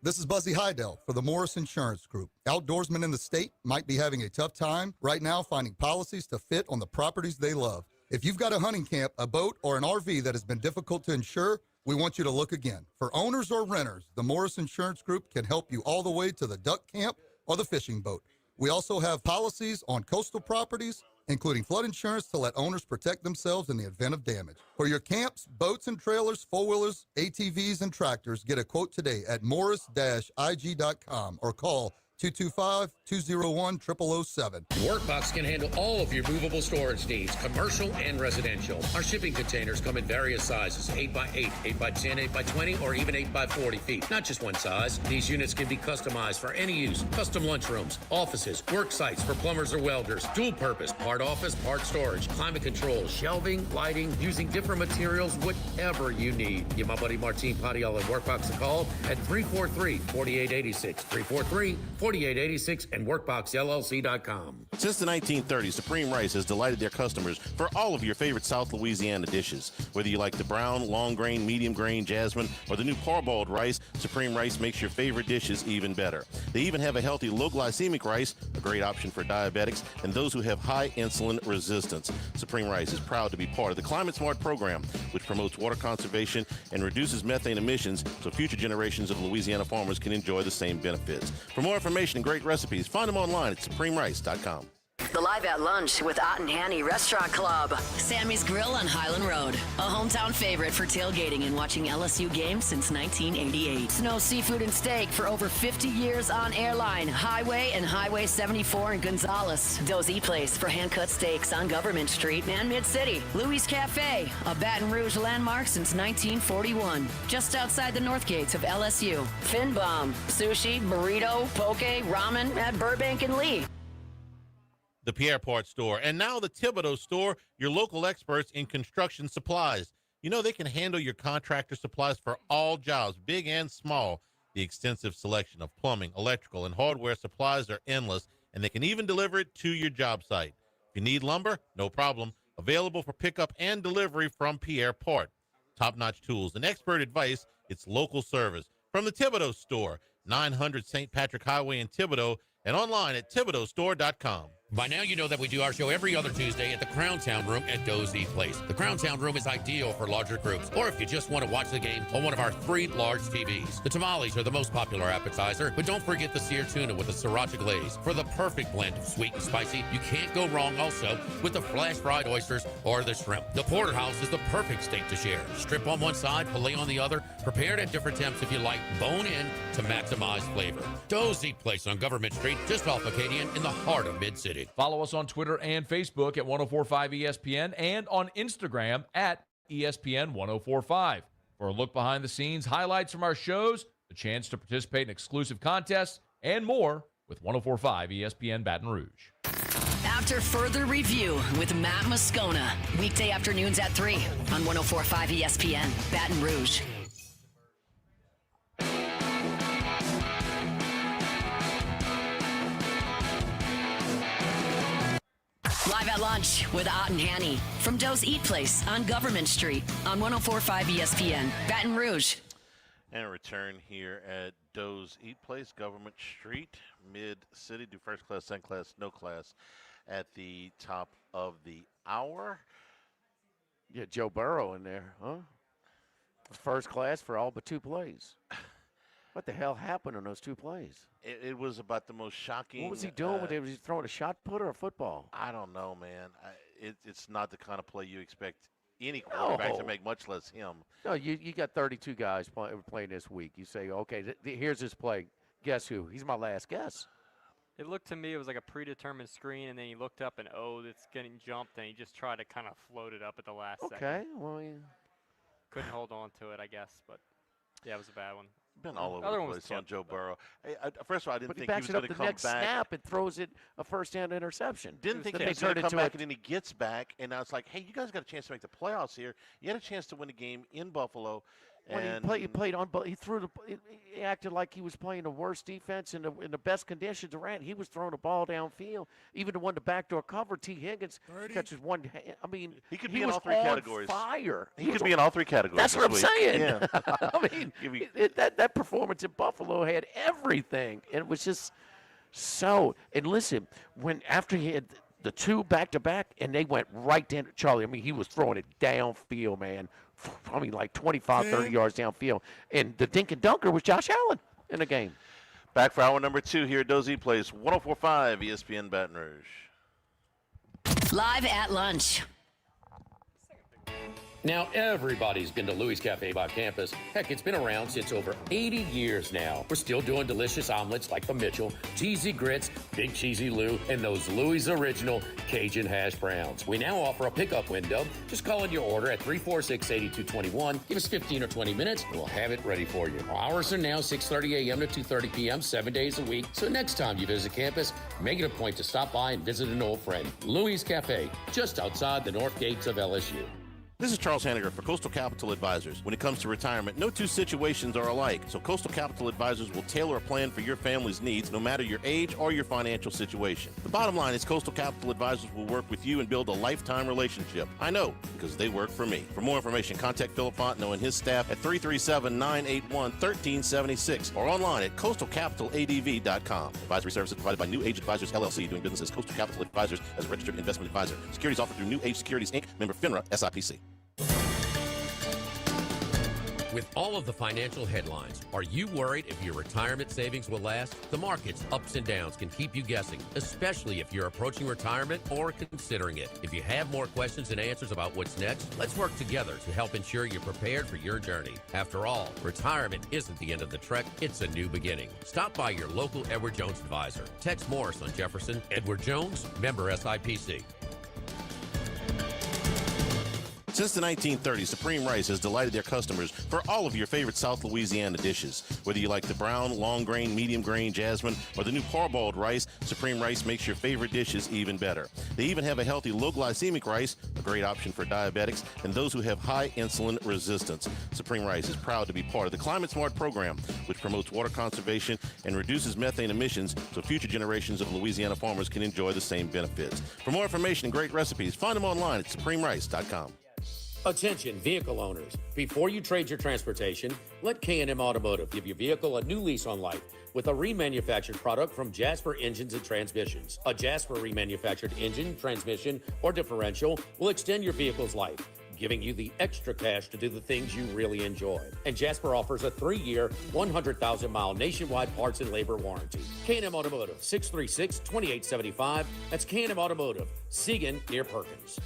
This is Buzzy Hydell for the Morris Insurance Group. Outdoorsmen in the state might be having a tough time right now finding policies to fit on the properties they love. If you've got a hunting camp, a boat, or an RV that has been difficult to insure, we want you to look again. For owners or renters, the Morris Insurance Group can help you all the way to the duck camp or the fishing boat. We also have policies on coastal properties, including flood insurance to let owners protect themselves in the event of damage. For your camps, boats and trailers, four-wheelers, ATVs, and tractors, get a quote today at morris-ig.com or call 225-201-0007. Workbox can handle all of your movable storage needs, commercial and residential. Our shipping containers come in various sizes, 8x8, 8x10, 8x20, or even 8x40 feet. Not just one size. These units can be customized for any use. Custom lunchrooms, offices, work sites for plumbers or welders, dual purpose, part office, part storage, climate control, shelving, lighting, using different materials, whatever you need. Give my buddy Martin Padial at Workbox a call at 343-4886, 343-4886, and WorkboxLLC.com. Since the 1930s, Supreme Rice has delighted their customers for all of your favorite South Louisiana dishes. Whether you like the brown, long grain, medium grain, jasmine, or the new parboiled rice, Supreme Rice makes your favorite dishes even better. They even have a healthy low glycemic rice, a great option for diabetics and those who have high insulin resistance. Supreme Rice is proud to be part of the Climate Smart program, which promotes water conservation and reduces methane emissions so future generations of Louisiana farmers can enjoy the same benefits. For more information and great recipes, find them online at supremerice.com. The Live at Lunch with Ott and Hanny Restaurant Club. Sammy's Grill on Highland Road. A hometown favorite for tailgating and watching LSU games since 1988. Snow Seafood and Steak for over 50 years on Airline, Highway, and Highway 74 in Gonzales. Doe's Place for hand-cut steaks on Government Street and Mid-City. Louis Cafe, a Baton Rouge landmark since 1941. Just outside the north gates of LSU. Fin Bomb, sushi, burrito, poke, ramen at Burbank and Lee. The Pierre Part Store, and now the Thibodeau Store, your local experts in construction supplies. You know they can handle your contractor supplies for all jobs, big and small. The extensive selection of plumbing, electrical, and hardware supplies are endless, and they can even deliver it to your job site. If you need lumber, no problem. Available for pickup and delivery from Pierre Part. Top-notch tools and expert advice, it's local service. From the Thibodeau Store, 900 St. Patrick Highway in Thibodeau, and online at thibodeaustore.com. By now, you know that we do our show every other Tuesday at the Crown Town Room at Doe's Place. The Crown Town Room is ideal for larger groups, or if you just want to watch the game on one of our 3 large TVs. The tamales are the most popular appetizer, but don't forget the seared tuna with the sriracha glaze. For the perfect blend of sweet and spicy, you can't go wrong also with the flash-fried oysters or the shrimp. The porterhouse is the perfect steak to share. Strip on one side, filet on the other, prepared at different temps if you like, bone in to maximize flavor. Doe's Place on Government Street, just off Acadian in the heart of Mid-City. Follow us on Twitter and Facebook at 1045 ESPN and on Instagram at ESPN 1045. For a look behind the scenes, highlights from our shows, the chance to participate in exclusive contests, and more with 1045 ESPN Baton Rouge. After further review with Matt Moscona, weekday afternoons at 3 on 1045 ESPN Baton Rouge. Live at Lunch with Ott and Hanny from Doe's Place on Government Street on 1045 ESPN Baton Rouge. And return here at Doe's Place, Government Street, Mid-City. Do first class, second class, no class at the top of the hour. Yeah, Joe Burrow in there, huh? First class for all but 2 plays. What the hell happened on those 2 plays? It was about the most shocking. What was he doing with it? Was he throwing a shot put or a football? I don't know, man. It's not the kind of play you expect any quarterback to make, much less him. No, you got 32 guys playing this week. You say, okay, here's this play. Guess who? He's my last guess. It looked to me it was like a predetermined screen, and then he looked up and it's getting jumped, and he just tried to kind of float it up at the last second. Okay, well, Couldn't hold on to it, I guess, but yeah, it was a bad one. Been all over Other the one was place on tipped, Joe but- Burrow. Hey, first of all, I didn't but he think he backs was it going up to the come next back. snap and throws it a first-down interception. Didn't think Then he they was going turned to come into back, and then he gets back, and now it's like, hey, you guys got a chance to make the playoffs here. You had a chance to win the game in Buffalo. When he played on, but he he acted like he was playing the worst defense in the best conditions around. He was throwing the ball downfield. Even the one the backdoor cover, T. Higgins catches one. I mean, he could be in was all three on categories. Fire. He could be in all three categories. That's what I'm this week. saying. Yeah. I mean, that performance in Buffalo had everything, and it was just so. And listen, after he had the two back-to-back, and they went right down. Charlie, I mean, he was throwing it downfield, man. I mean, like 25, 30 yards downfield. And the dink and dunker was Josh Allen in the game. Back for hour number 2 here at Dozy Place, 104.5 ESPN Baton Rouge. Live at lunch. Now, everybody's been to Louis Cafe by campus. Heck, it's been around since over 80 years now. We're still doing delicious omelets like the Mitchell, cheesy grits, big cheesy Lou, and those Louis' original Cajun hash browns. We now offer a pickup window. Just call in your order at 346-8221. Give us 15 or 20 minutes, and we'll have it ready for you. Our hours are now 6:30 a.m. to 2:30 p.m., 7 days a week. So next time you visit campus, make it a point to stop by and visit an old friend. Louis Cafe, just outside the north gates of LSU. This is Charles Hanniger for Coastal Capital Advisors. When it comes to retirement, no two situations are alike, so Coastal Capital Advisors will tailor a plan for your family's needs, no matter your age or your financial situation. The bottom line is Coastal Capital Advisors will work with you and build a lifetime relationship. I know, because they work for me. For more information, contact Philip Fontenot and his staff at 337-981-1376 or online at coastalcapitaladv.com. Advisory services provided by New Age Advisors, LLC, doing business as Coastal Capital Advisors as a registered investment advisor. Securities offered through New Age Securities, Inc., member FINRA, SIPC. With all of the financial headlines, are you worried if your retirement savings will last? The market's ups and downs can keep you guessing, especially if you're approaching retirement or considering it. If you have more questions than answers about what's next, let's work together to help ensure you're prepared for your journey. After all, retirement isn't the end of the trek, it's a new beginning. Stop by your local Edward Jones advisor. Tex Morris on Jefferson. Edward Jones, member SIPC. Since the 1930s, Supreme Rice has delighted their customers for all of your favorite South Louisiana dishes. Whether you like the brown, long grain, medium grain, jasmine, or the new parboiled rice, Supreme Rice makes your favorite dishes even better. They even have a healthy low glycemic rice, a great option for diabetics and those who have high insulin resistance. Supreme Rice is proud to be part of the Climate Smart program, which promotes water conservation and reduces methane emissions so future generations of Louisiana farmers can enjoy the same benefits. For more information and great recipes, find them online at supremerice.com. Attention vehicle owners. Before you trade your transportation, let K&M Automotive give your vehicle a new lease on life with a remanufactured product from Jasper Engines and Transmissions. A Jasper remanufactured engine, transmission, or differential will extend your vehicle's life, giving you the extra cash to do the things you really enjoy. And Jasper offers a 3-year, 100,000-mile nationwide parts and labor warranty. K&M Automotive, 636-2875. That's K&M Automotive, Segan near Perkins.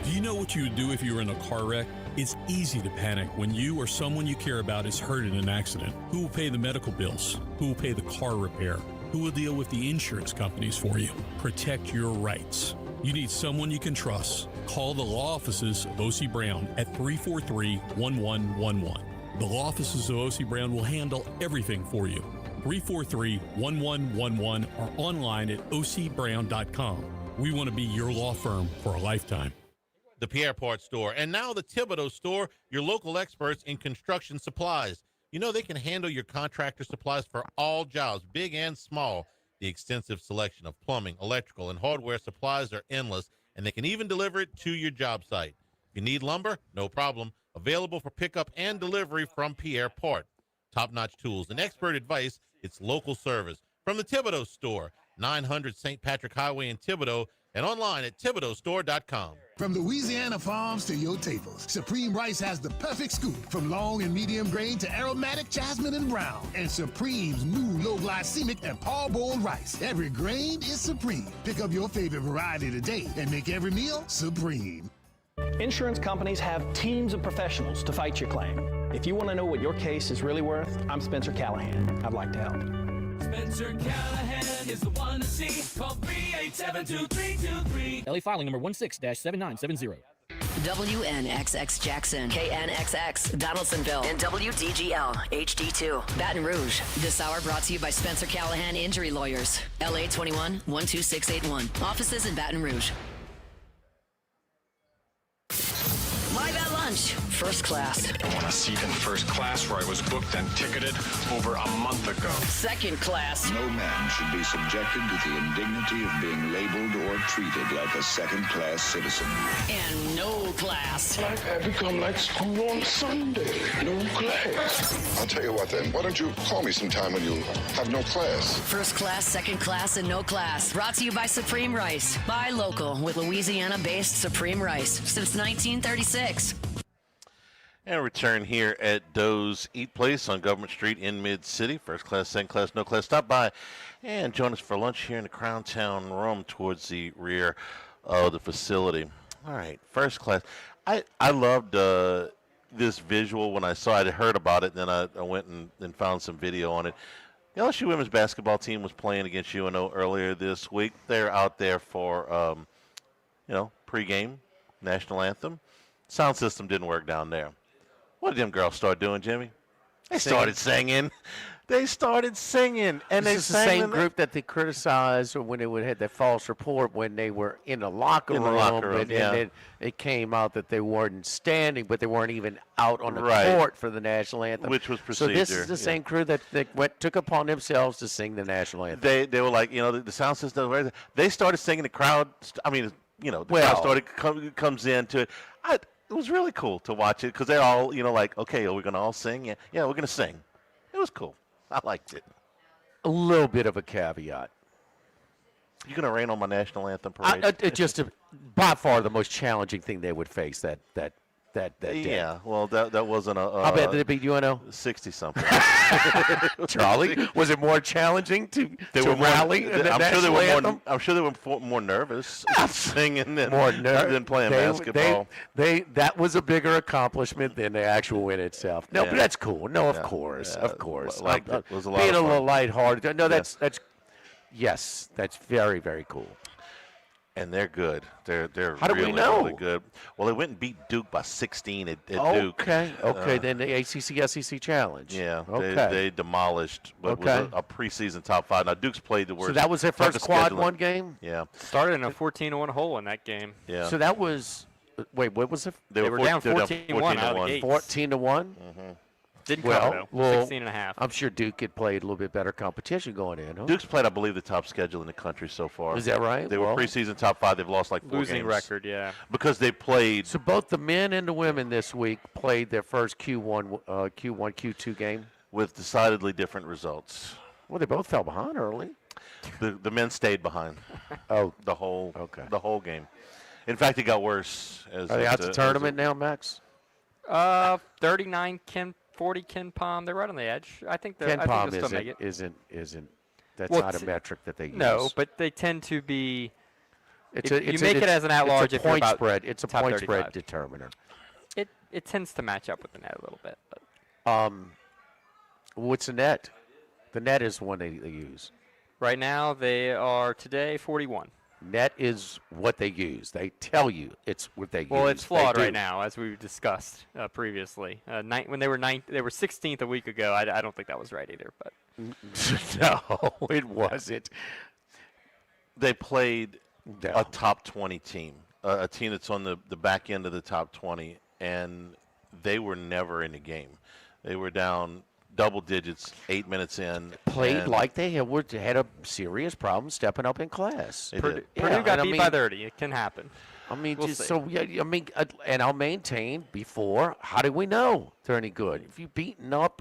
Do you know what you would do if you were in a car wreck? It's easy to panic when you or someone you care about is hurt in an accident. Who will pay the medical bills? Who will pay the car repair? Who will deal with the insurance companies for you? Protect your rights. You need someone you can trust. Call the law offices of O.C. Brown at 343-1111. The law offices of O.C. Brown will handle everything for you. 343-1111 or online at ocbrown.com. We want to be your law firm for a lifetime. The Pierre Part Store, and now the Thibodeau Store, your local experts in construction supplies. You know they can handle your contractor supplies for all jobs, big and small. The extensive selection of plumbing, electrical, and hardware supplies are endless, and they can even deliver it to your job site. If you need lumber, no problem. Available for pickup and delivery from Pierre Part. Top-notch tools and expert advice, it's local service. From the Thibodeau Store, 900 St. Patrick Highway in Thibodeau, and online at thibodeaustore.com. From Louisiana farms to your tables, Supreme Rice has the perfect scoop from long and medium grain to aromatic jasmine and brown. And Supreme's new low glycemic and parboiled rice. Every grain is Supreme. Pick up your favorite variety today and make every meal Supreme. Insurance companies have teams of professionals to fight your claim. If you want to know what your case is really worth, I'm Spencer Callahan. I'd like to help. Spencer Callahan is the one to see. Call 387-2323. LA filing number 16-7970. WNXX Jackson, KNXX Donaldsonville, and WDGL HD2 Baton Rouge. This hour brought to you by Spencer Callahan Injury Lawyers. LA 21-12681. Offices in Baton Rouge. Live at lunch, first class. I want a seat in first class where I was booked and ticketed over a month ago. Second class. No man should be subjected to the indignity of being labeled or treated like a second-class citizen. And no class. Life had become like school on Sunday. No class. I'll tell you what then. Why don't you call me sometime when you have no class? First class, second class, and no class. Brought to you by Supreme Rice. Buy local with Louisiana-based Supreme Rice since 1936. And return here at Doe's Eat Place on Government Street in Mid-City. First class, second class, no class. Stop by and join us for lunch here in the Crown Town Room towards the rear of the facility. All right, first class. I loved this visual when I saw it. I heard about it, and then I went and found some video on it. The LSU women's basketball team was playing against UNO earlier this week. They're out there for, pregame, national anthem. Sound system didn't work down there. What did them girls start doing, Jimmy? They started singing. They started singing, and This is the same group that they criticized when they had that false report when they were in the locker room. And then it came out that they weren't standing, but they weren't even out on the court for the national anthem. Which was procedure. So this is the same crew that took upon themselves to sing the national anthem. They were like, the sound system. They started singing. The crowd. The crowd started comes into it. It was really cool to watch it because they're all, okay, are we going to all sing? Yeah, we're going to sing. It was cool. I liked it. A little bit of a caveat. You're going to rain on my national anthem parade? By far the most challenging thing they would face that day. Yeah, well, that wasn't a. How bad did it beat UNO? 60-something. Charlie, was it more challenging to rally? I'm sure they were more nervous singing than playing basketball. That was a bigger accomplishment than the actual win itself. No, but that's cool. No, of course. It was a lot of fun. Being a little lighthearted. No, that's very, very cool. And they're good. They're How do we know? Really good. Well, they went and beat Duke by 16 at Duke. Okay. Then the ACC-SEC Challenge. Yeah. Okay. They demolished what was a preseason top 5. Now, Duke's played the worst. So that was their first quad one game? Yeah. Started in a 14-1 hole in that game. Yeah. So that was – wait, what was it? They were down 14-1 out of the gates. 14-1? Mm-hmm. Didn't cover, though. 16.5. I'm sure Duke had played a little bit better competition going in. Huh? Duke's played, I believe, the top schedule in the country so far. Is that right? They were preseason top 5. They've lost like 4 losing games. record, yeah. Because they played. So both the men and the women this week played their first Q2 game with decidedly different results. Well, they both fell behind early. The men stayed behind. the whole game. In fact, it got worse. Are they out the tournament now, Max? 39 40 Ken Palm. They're right on the edge. I think they'll still make it. Isn't that's not a metric that they use. No, but they tend to be. You make it as an at-large if you're about spread. It's a point 35. spread determiner. It tends to match up with the net a little bit. But. What's the net? The net is one they use. Right now, they are today 41. Net is what they use. They tell you it's what they use. Well, it's flawed right now, as we've discussed previously. When they were 16th a week ago. I don't think that was right either. But no, it wasn't. They played a top 20 team, a team that's on the back end of the top 20, and they were never in the game. They were down double digits 8 minutes in. Played like they had a serious problem stepping up in class. Purdue got beat by 30. It can happen. I mean, and I'll maintain before, how do we know they're any good? If you've beaten up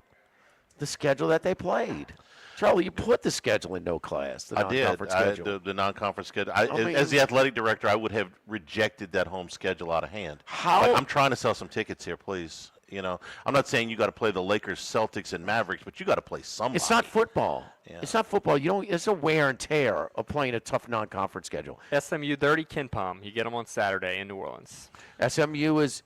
the schedule that they played. Charlie, you put the schedule in no class, the non-conference schedule. The non-conference schedule. As the athletic director, I would have rejected that home schedule out of hand. How? I'm trying to sell some tickets here, please. I'm not saying you got to play the Lakers, Celtics, and Mavericks, but you got to play somebody. It's not football. Yeah. It's not football. It's a wear and tear of playing a tough non-conference schedule. SMU 30 Ken Palm. You get them on Saturday in New Orleans. SMU is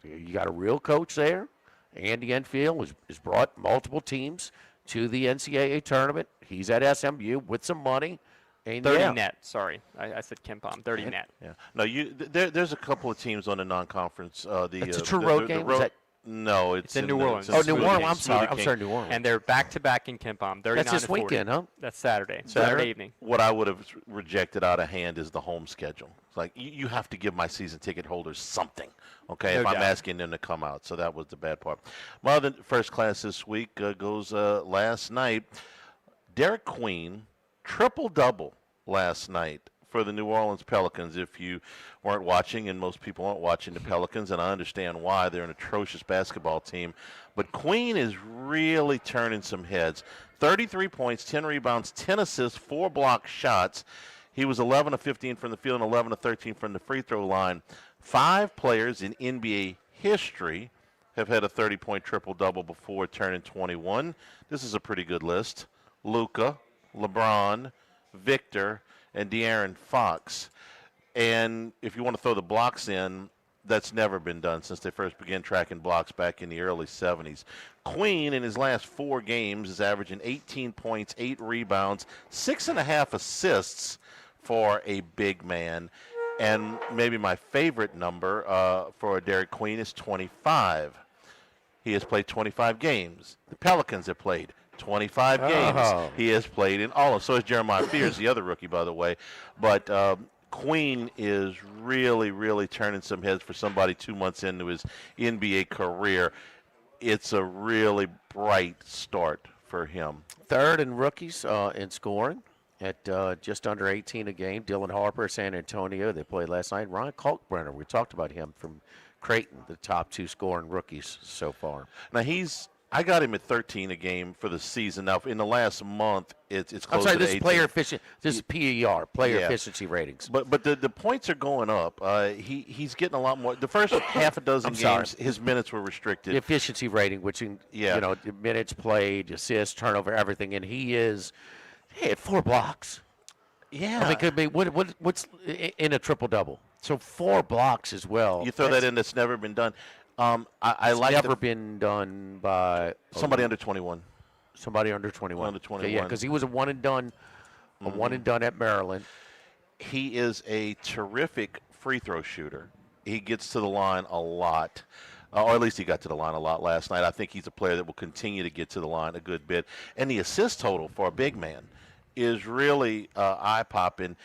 you got a real coach there, Andy Enfield has brought multiple teams to the NCAA tournament. He's at SMU with some money. And 30 net. Sorry, I said Kempom. 30 net. Yeah. No, there's a couple of teams on the non-conference. It's a true road game. No, It's in New Orleans. Oh, New Orleans. I'm sorry. King. I'm sorry, New Orleans. And they're back-to-back in Kempom. 39 That's this to 40. weekend, huh? That's Saturday evening. What I would have rejected out of hand is the home schedule. It's like you have to give my season ticket holders something, okay? No if I'm doubt. asking them to come out, so that was the bad part. My other first class this week goes last night. Derek Queen, triple-double last night for the New Orleans Pelicans. If you weren't watching, and most people aren't watching the Pelicans, and I understand why, they're an atrocious basketball team, but Queen is really turning some heads. 33 points, 10 rebounds, 10 assists, 4 block shots. He was 11 of 15 from the field and 11 of 13 from the free throw line. 5 players in NBA history have had a 30-point triple-double before turning 21. This is a pretty good list. Luka, LeBron, Victor, and De'Aaron Fox. And if you want to throw the blocks in, that's never been done since they first began tracking blocks back in the early 70s. Queen, in his last 4 games, is averaging 18 points, 8 rebounds, 6.5 assists for a big man. And maybe my favorite number for Derek Queen is 25. He has played 25 games. The Pelicans have played 25 games. He has played in all of. So is Jeremiah Fears, the other rookie, by the way. But Queen is really, really turning some heads for somebody 2 months into his NBA career. It's a really bright start for him. Third in rookies in scoring at just under 18 a game. Dylan Harper, San Antonio, they played last night. Ryan Kalkbrenner, we talked about him from Creighton, the top 2 scoring rookies so far. Now I got him at 13 a game for the season. Now, in the last month, it's close I'm sorry, to this 18. is player efficient. This is PER, player efficiency ratings. But the points are going up. He's getting a lot more. The first half a dozen games, his minutes were restricted. The efficiency rating, which minutes played, assists, turnover, everything, and he had 4 blocks. Yeah, I mean, could be what's in a triple double. So 4 blocks as well. You throw that in, that's never been done. It's never been done by somebody under 21. Somebody under 21. Under 21. Okay, yeah, because he was a one and done at Maryland. He is a terrific free throw shooter. He gets to the line a lot. Or at least he got to the line a lot last night. I think he's a player that will continue to get to the line a good bit. And the assist total for a big man is really eye-popping.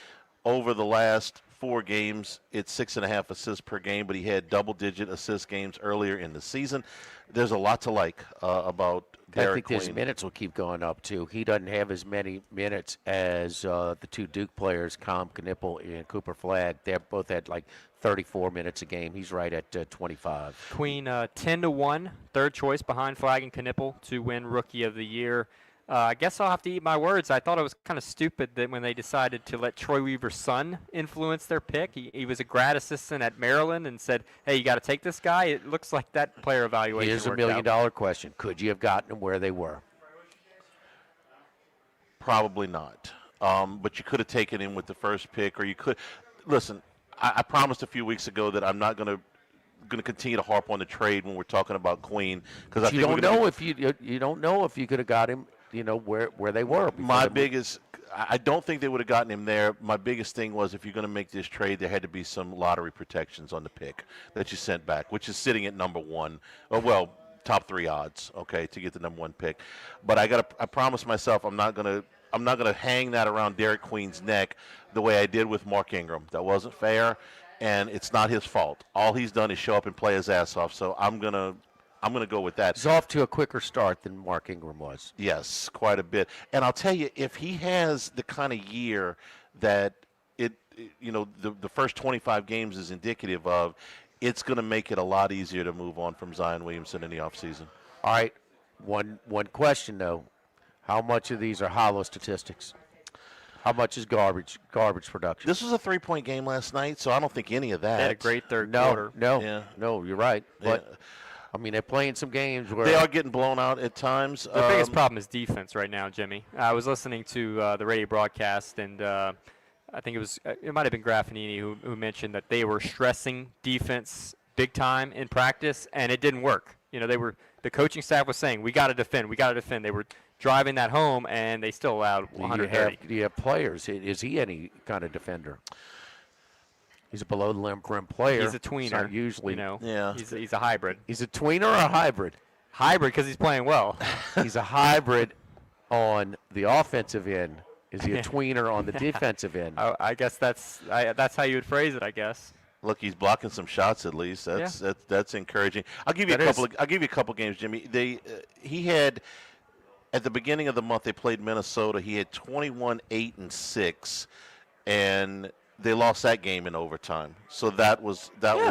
Over the last 4 games, it's 6.5 assists per game, but he had double-digit assist games earlier in the season. There's a lot to like about Derek Queen. I think his minutes will keep going up, too. He doesn't have as many minutes as the 2 Duke players, Com Knippel and Cooper Flagg. They both had like 34 minutes a game. He's right at 25. Queen 10-1, third choice behind Flagg and Knippel to win Rookie of the Year. I guess I'll have to eat my words. I thought it was kind of stupid that when they decided to let Troy Weaver's son influence their pick. He was a grad assistant at Maryland and said, hey, you got to take this guy. It looks like that player evaluation Here's a $1 worked million question. Could you have gotten them where they were? Probably not. But you could have taken him with the first pick, or you could. Listen, I promised a few weeks ago that I'm not going to continue to harp on the trade when we're talking about Queen, because I you don't know if you don't know if you could have got him. You know where they were. I don't think they would have gotten him there. My biggest thing was, if you're going to make this trade, there had to be some lottery protections on the pick that you sent back, which is sitting at number 1. Well, top 3 odds, okay, to get the number 1 pick. But I promised myself I'm not going to hang that around Derek Queen's neck the way I did with Mark Ingram. That wasn't fair, and it's not his fault. All he's done is show up and play his ass off. So I'm gonna go with that. He's off to a quicker start than Mark Ingram was. Yes, quite a bit. And I'll tell you, if he has the kind of year that the first 25 games is indicative of, it's going to make it a lot easier to move on from Zion Williamson in the offseason. All right, one question though: how much of these are hollow statistics? How much is garbage production? This was a 3-point game last night, so I don't think any of that. They had a great third quarter. No, you're right. But Yeah. I mean, they're playing some games where they are getting blown out at times. The biggest problem is defense right now, Jimmy. I was listening to the radio broadcast, and I think it might have been Graffinini who mentioned that they were stressing defense big time in practice, and it didn't work. the coaching staff was saying, we got to defend. They were driving that home, and they still allowed Do 130. you have players? Is he any kind of defender? He's a below the rim player. He's a tweener. Not usually. Yeah. He's a hybrid. He's a tweener or a hybrid? Hybrid because he's playing well. He's a hybrid on the offensive end. Is he a tweener on the defensive end? I guess that's how you would phrase it, I guess. Look, he's blocking some shots at least. That's encouraging. I'll give you I'll give you a couple games, Jimmy. He had at the beginning of the month they played Minnesota. He had 21-8-6, and they lost that game in overtime. So that was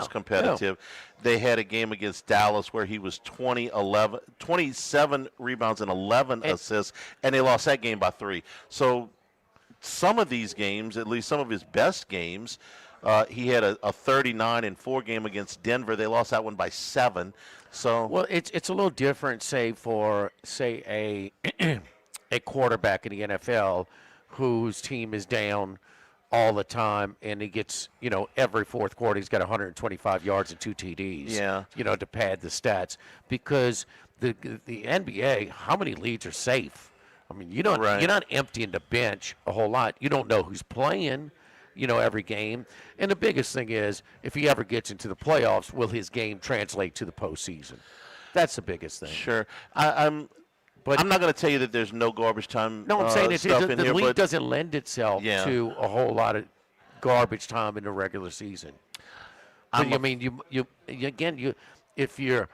competitive. Yeah. They had a game against Dallas where he was 27 rebounds and 11 assists, and they lost that game by 3. So some of these games, at least some of his best games. He had a 39-4 game against Denver. They lost that one by 7. So it's a little different, for a a quarterback in the NFL whose team is down all the time, and he gets every fourth quarter he's got 125 yards and 2 TDs. Yeah. To pad the stats, because the NBA, how many leads are safe? I mean, you're not emptying the bench a whole lot. You don't know who's playing. Every game. And the biggest thing is, if he ever gets into the playoffs, will his game translate to the postseason? That's the biggest thing. Sure. I'm not going to tell you that there's no garbage time. No, I'm saying the league but doesn't lend itself to a whole lot of garbage time in the regular season. But if you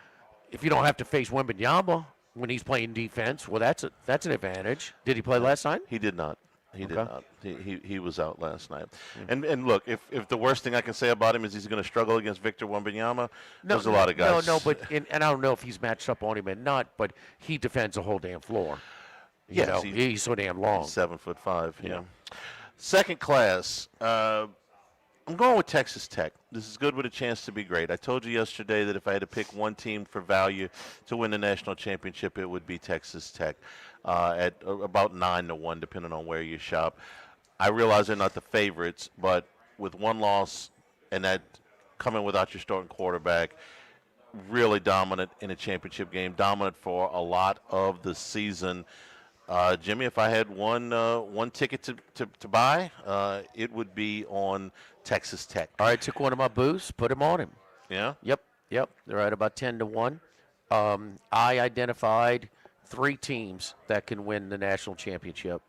don't have to face Wembanyama when he's playing defense, well, that's an advantage. Did he play last night? He did not. He did not. He was out last night. And look, if the worst thing I can say about him is he's going to struggle against Victor Wembanyama, there's a lot of guys. And I don't know if he's matched up on him or not, but he defends the whole damn floor. He's so damn long. 7'5". Yeah. Second class. I'm going with Texas Tech. This is good with a chance to be great. I told you yesterday that if I had to pick one team for value to win the national championship, it would be Texas Tech. At about 9-1, depending on where you shop. I realize they're not the favorites, but with one loss and that coming without your starting quarterback, really dominant in a championship game, dominant for a lot of the season. Jimmy, if I had one ticket to buy, it would be on Texas Tech. All right, took one of my boosts, put him on him. Yeah? Yep. They're at about 10-1. I identified 3 teams that can win the national championship.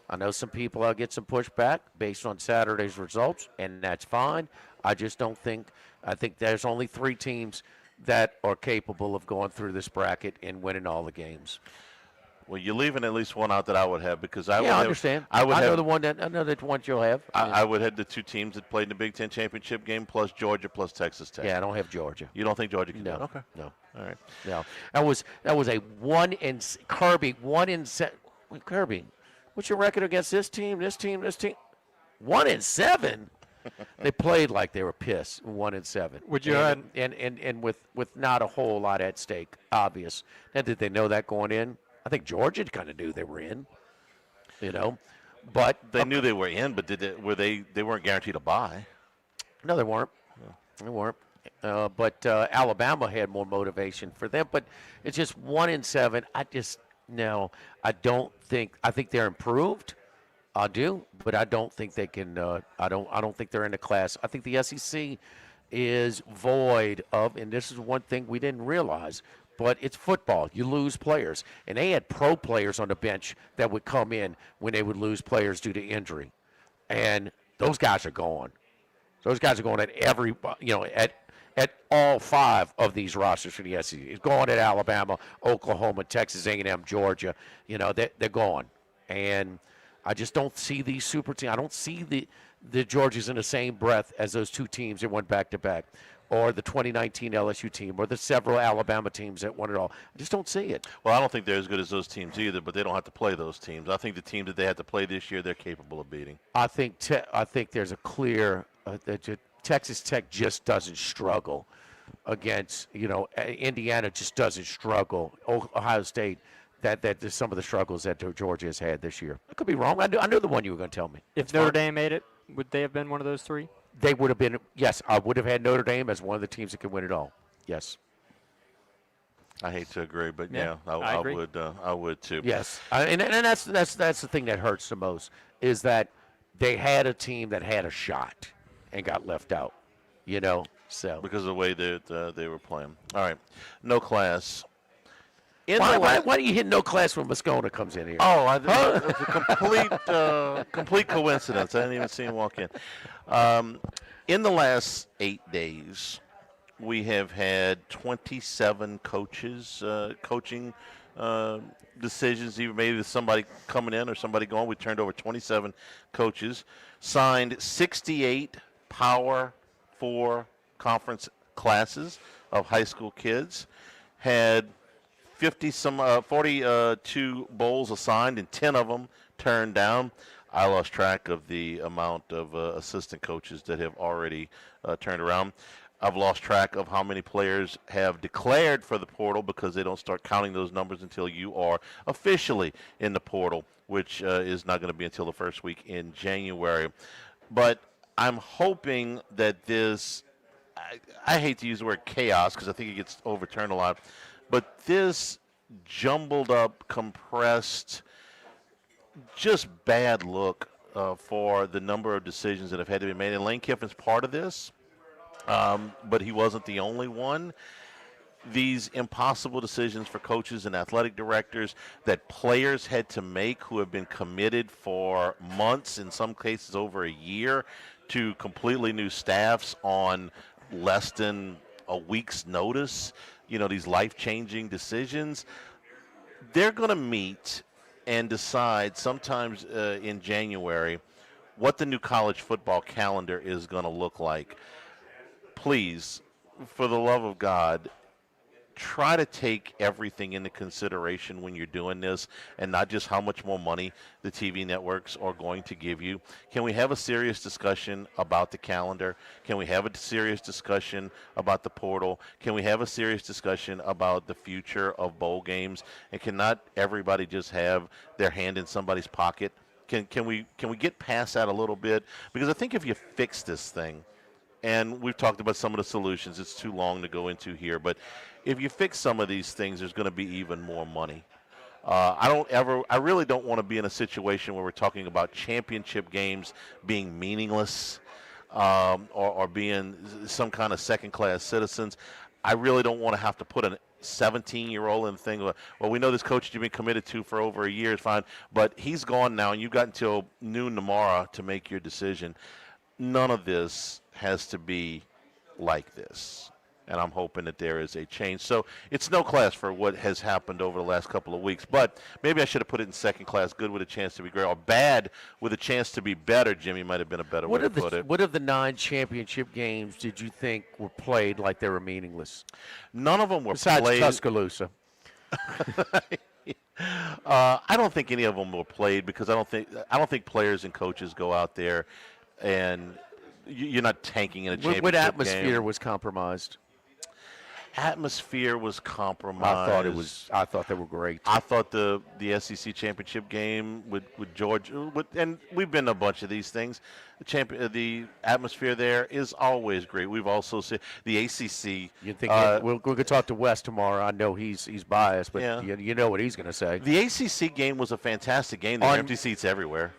I know some people will get some pushback based on Saturday's results, and that's fine. I just don't think – I think there's only 3 teams that are capable of going through this bracket and winning all the games. Well, you're leaving at least one out that I would have because I understand. I know the one you'll have. I would have the 2 teams that played in the Big Ten championship game plus Georgia plus Texas Tech. Yeah, I don't have Georgia. You don't think Georgia can do it? Okay. No. All right. No. That was a 1 in Kirby 1 in 7. Kirby, what's your record against this team? 1 in 7. They played like they were pissed. 1 in 7. Would you and with not a whole lot at stake, obvious. Now, did they know that going in? I think Georgia kind of knew they were in. But they knew they were in. But they weren't guaranteed a bye. No, they weren't. They weren't. But Alabama had more motivation for them. But it's just 1 in 7. I don't think. I think they're improved. I do, but I don't think they can. I don't think they're in the class. I think the SEC is void of, and this is one thing we didn't realize. But it's football. You lose players. And they had pro players on the bench that would come in when they would lose players due to injury. And those guys are gone. Those guys are going at at all 5 of these rosters for the SEC. It's going at Alabama, Oklahoma, Texas A&M, Georgia. They're gone. And I just don't see these super teams. I don't see the Georgias in the same breath as those 2 teams that went back-to-back, or the 2019 LSU team, or the several Alabama teams that won it all. I just don't see it. Well, I don't think they're as good as those teams either, but they don't have to play those teams. I think the teams that they had to play this year, they're capable of beating. I think there's a clear Texas Tech just doesn't struggle against, Indiana just doesn't struggle. Ohio State, that some of the struggles that Georgia has had this year. I could be wrong. I know the one you were going to tell me. If Notre Dame made it, would they have been one of those 3? They would have been, yes. I would have had Notre Dame as one of the teams that could win it all. Yes. I hate to agree, but Yeah, yeah, I agree. I would too. Yes, and that's the thing that hurts the most is that they had a team that had a shot and got left out. So Because of the way that they were playing. All right, no class. Why do you hit no class when Moscona comes in here? Oh, it's a complete coincidence. I didn't even see him walk in. In the last 8 days, we have had 27 coaches coaching decisions. Either maybe somebody coming in or somebody going. We turned over 27 coaches, signed 68 Power 4 conference classes of high school kids, had 42 bowls assigned, and 10 of them turned down. I lost track of the amount of assistant coaches that have already turned around. I've lost track of how many players have declared for the portal because they don't start counting those numbers until you are officially in the portal, which is not going to be until the first week in January. But I'm hoping that this, I hate to use the word chaos because I think it gets overturned a lot, but this jumbled up, compressed, just bad look for the number of decisions that have had to be made. And Lane Kiffin's part of this, but he wasn't the only one. These impossible decisions for coaches and athletic directors that players had to make who have been committed for months, in some cases over a year, to completely new staffs on less than a week's notice. These life-changing decisions, they're going to meet and decide sometimes in January what the new college football calendar is going to look like. Please, for the love of God, try to take everything into consideration when you're doing this and not just how much more money the TV networks are going to give you. Can we have a serious discussion about the calendar? Can we have a serious discussion about the portal? Can we have a serious discussion about the future of bowl games? And cannot everybody just have their hand in somebody's pocket? Can we get past that a little bit? Because I think if you fix this thing, and we've talked about some of the solutions, it's too long to go into here, but if you fix some of these things, there's going to be even more money. I really don't want to be in a situation where we're talking about championship games being meaningless or being some kind of second-class citizens. I really don't want to have to put a 17-year-old in the thing. Well, we know this coach you've been committed to for over a year is fine, but he's gone now, and you've got until noon tomorrow to make your decision. None of this has to be like this, and I'm hoping that there is a change. So it's no class for what has happened over the last couple of weeks, but maybe I should have put it in second class, good with a chance to be great, or bad with a chance to be better. Jimmy might have been a better way to put it. What of the 9 championship games did you think were played like they were meaningless? None of them were besides played. Tuscaloosa. I don't think any of them were played because I don't think players and coaches go out there and you're not tanking in a championship What atmosphere game. was compromised? Atmosphere was compromised. I thought they were great. I thought the SEC championship game with Georgia, and we've been to a bunch of these things. The atmosphere there is always great. We've also seen the ACC. You think we're going to talk to Wes tomorrow? I know he's biased, but yeah. you know what he's going to say. The ACC game was a fantastic game. There were empty seats everywhere.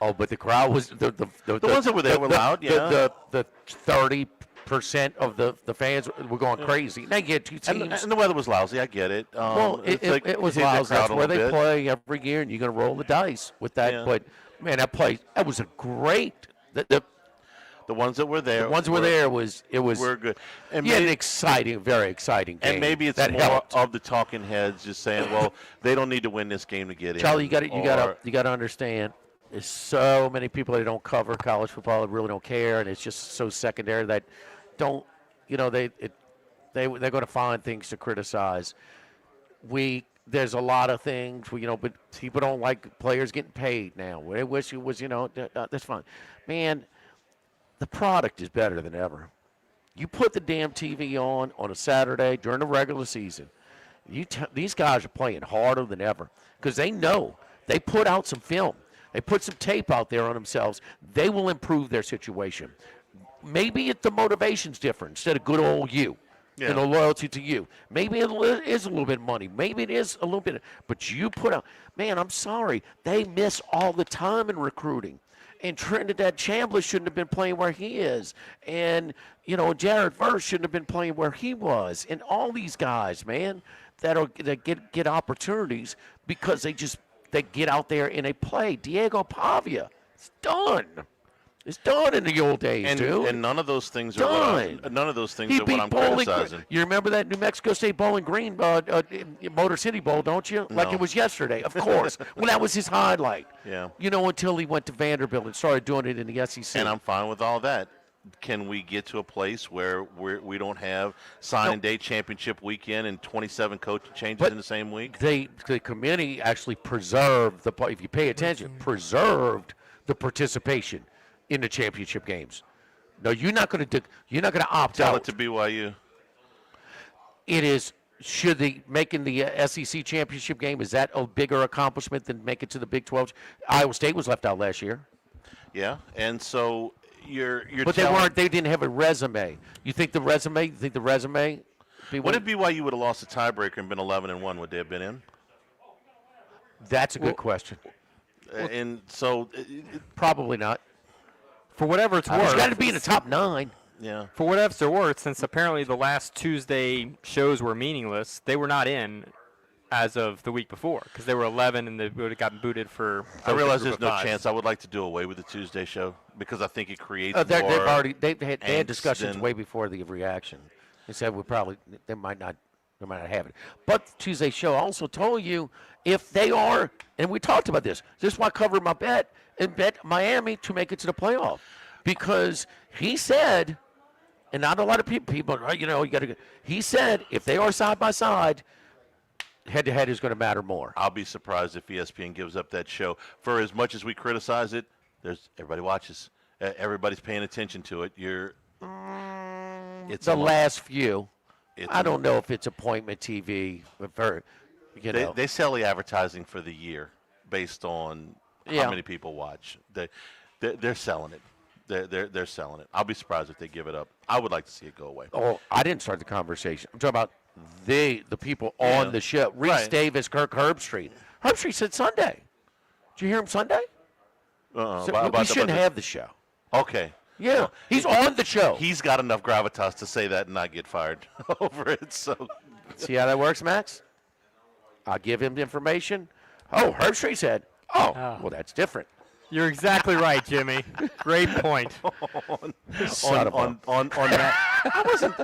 Oh, but the crowd was the ones that were there were loud. Yeah, the 30% of the fans were going crazy. They get 2 teams, and the weather was lousy. I get it. It was lousy. That's where they play every year, and you're going to roll the dice with that. Yeah. But man, that was a great. The ones that were there. The ones were there was were good. And an exciting, very exciting game. And maybe it's that more helped. of the talking heads just saying, well, they don't need to win this game to get in. Charlie, you got to understand. There's so many people that don't cover college football that really don't care, and it's just so secondary that don't, they're going to find things to criticize. There's a lot of things, but people don't like players getting paid now. They wish it was, that's fine. Man, the product is better than ever. You put the damn TV on a Saturday during the regular season. These guys are playing harder than ever because they know they put out some film. They put some tape out there on themselves. They will improve their situation. Maybe the motivation's different instead of good old you. and a loyalty to you. Maybe it is a little bit of money. Maybe it is a little bit. But you put out, man, I'm sorry. They miss all the time in recruiting. And Trinidad Chambliss shouldn't have been playing where he is. And, Jared Verse shouldn't have been playing where he was. And all these guys, man, that get opportunities because they get out there and they play. Diego Pavia, it's done. It's done in the old days, dude. And none of those things are what I'm criticizing. You remember that New Mexico State Bowling Green Motor City Bowl, don't you? No. Like it was yesterday, of course. Well, that was his highlight. Yeah. Until he went to Vanderbilt and started doing it in the SEC. And I'm fine with all that. Can we get to a place where we don't have sign-and-day championship weekend and 27 coaching changes in the same week? The committee actually preserved if you pay attention, preserved the participation in the championship games. No, you're not going to opt Tell out. it to BYU. It is. Making the SEC championship game, is that a bigger accomplishment than make it to the Big 12? Iowa State was left out last year. Yeah, and so you're. But they didn't have a resume. You think the resume? What if BYU would have lost a tiebreaker and been 11-1? Would they have been in? That's a good question. And so, probably not. For whatever it's worth. It's got to be in the top 9. Yeah. For whatever it's worth, since apparently the last Tuesday shows were meaningless, they were not in as of the week before because they were 11 and they would have gotten booted for. I realize there's no chance. I would like to do away with the Tuesday show because I think it creates more. They had discussions way before the reaction. They said they might not have it. But the Tuesday show also told you if they are, and we talked about this. This is why I covered my bet and bet Miami to make it to the playoff because he said. And not a lot of people, he said if they are side by side, head-to-head is going to matter more. I'll be surprised if ESPN gives up that show. For as much as we criticize it, everybody watches. Everybody's paying attention to it. It's the last few. I don't know if it's appointment TV. They sell the advertising for the year based on how many people watch. They're selling it. They're selling it. I'll be surprised if they give it up. I would like to see it go away. Oh, I didn't start the conversation. I'm talking about the people on the show. Reese Davis, Kirk Herbstreit. Herbstreit said Sunday. Did you hear him Sunday? We shouldn't have the show. Okay. Yeah, well, he's on the show. He's got enough gravitas to say that and not get fired over it. So, see how that works, Max? I'll give him the information. Oh, Herbstreit said. Well, that's different. You're exactly right, Jimmy. Great point. on that, I wasn't.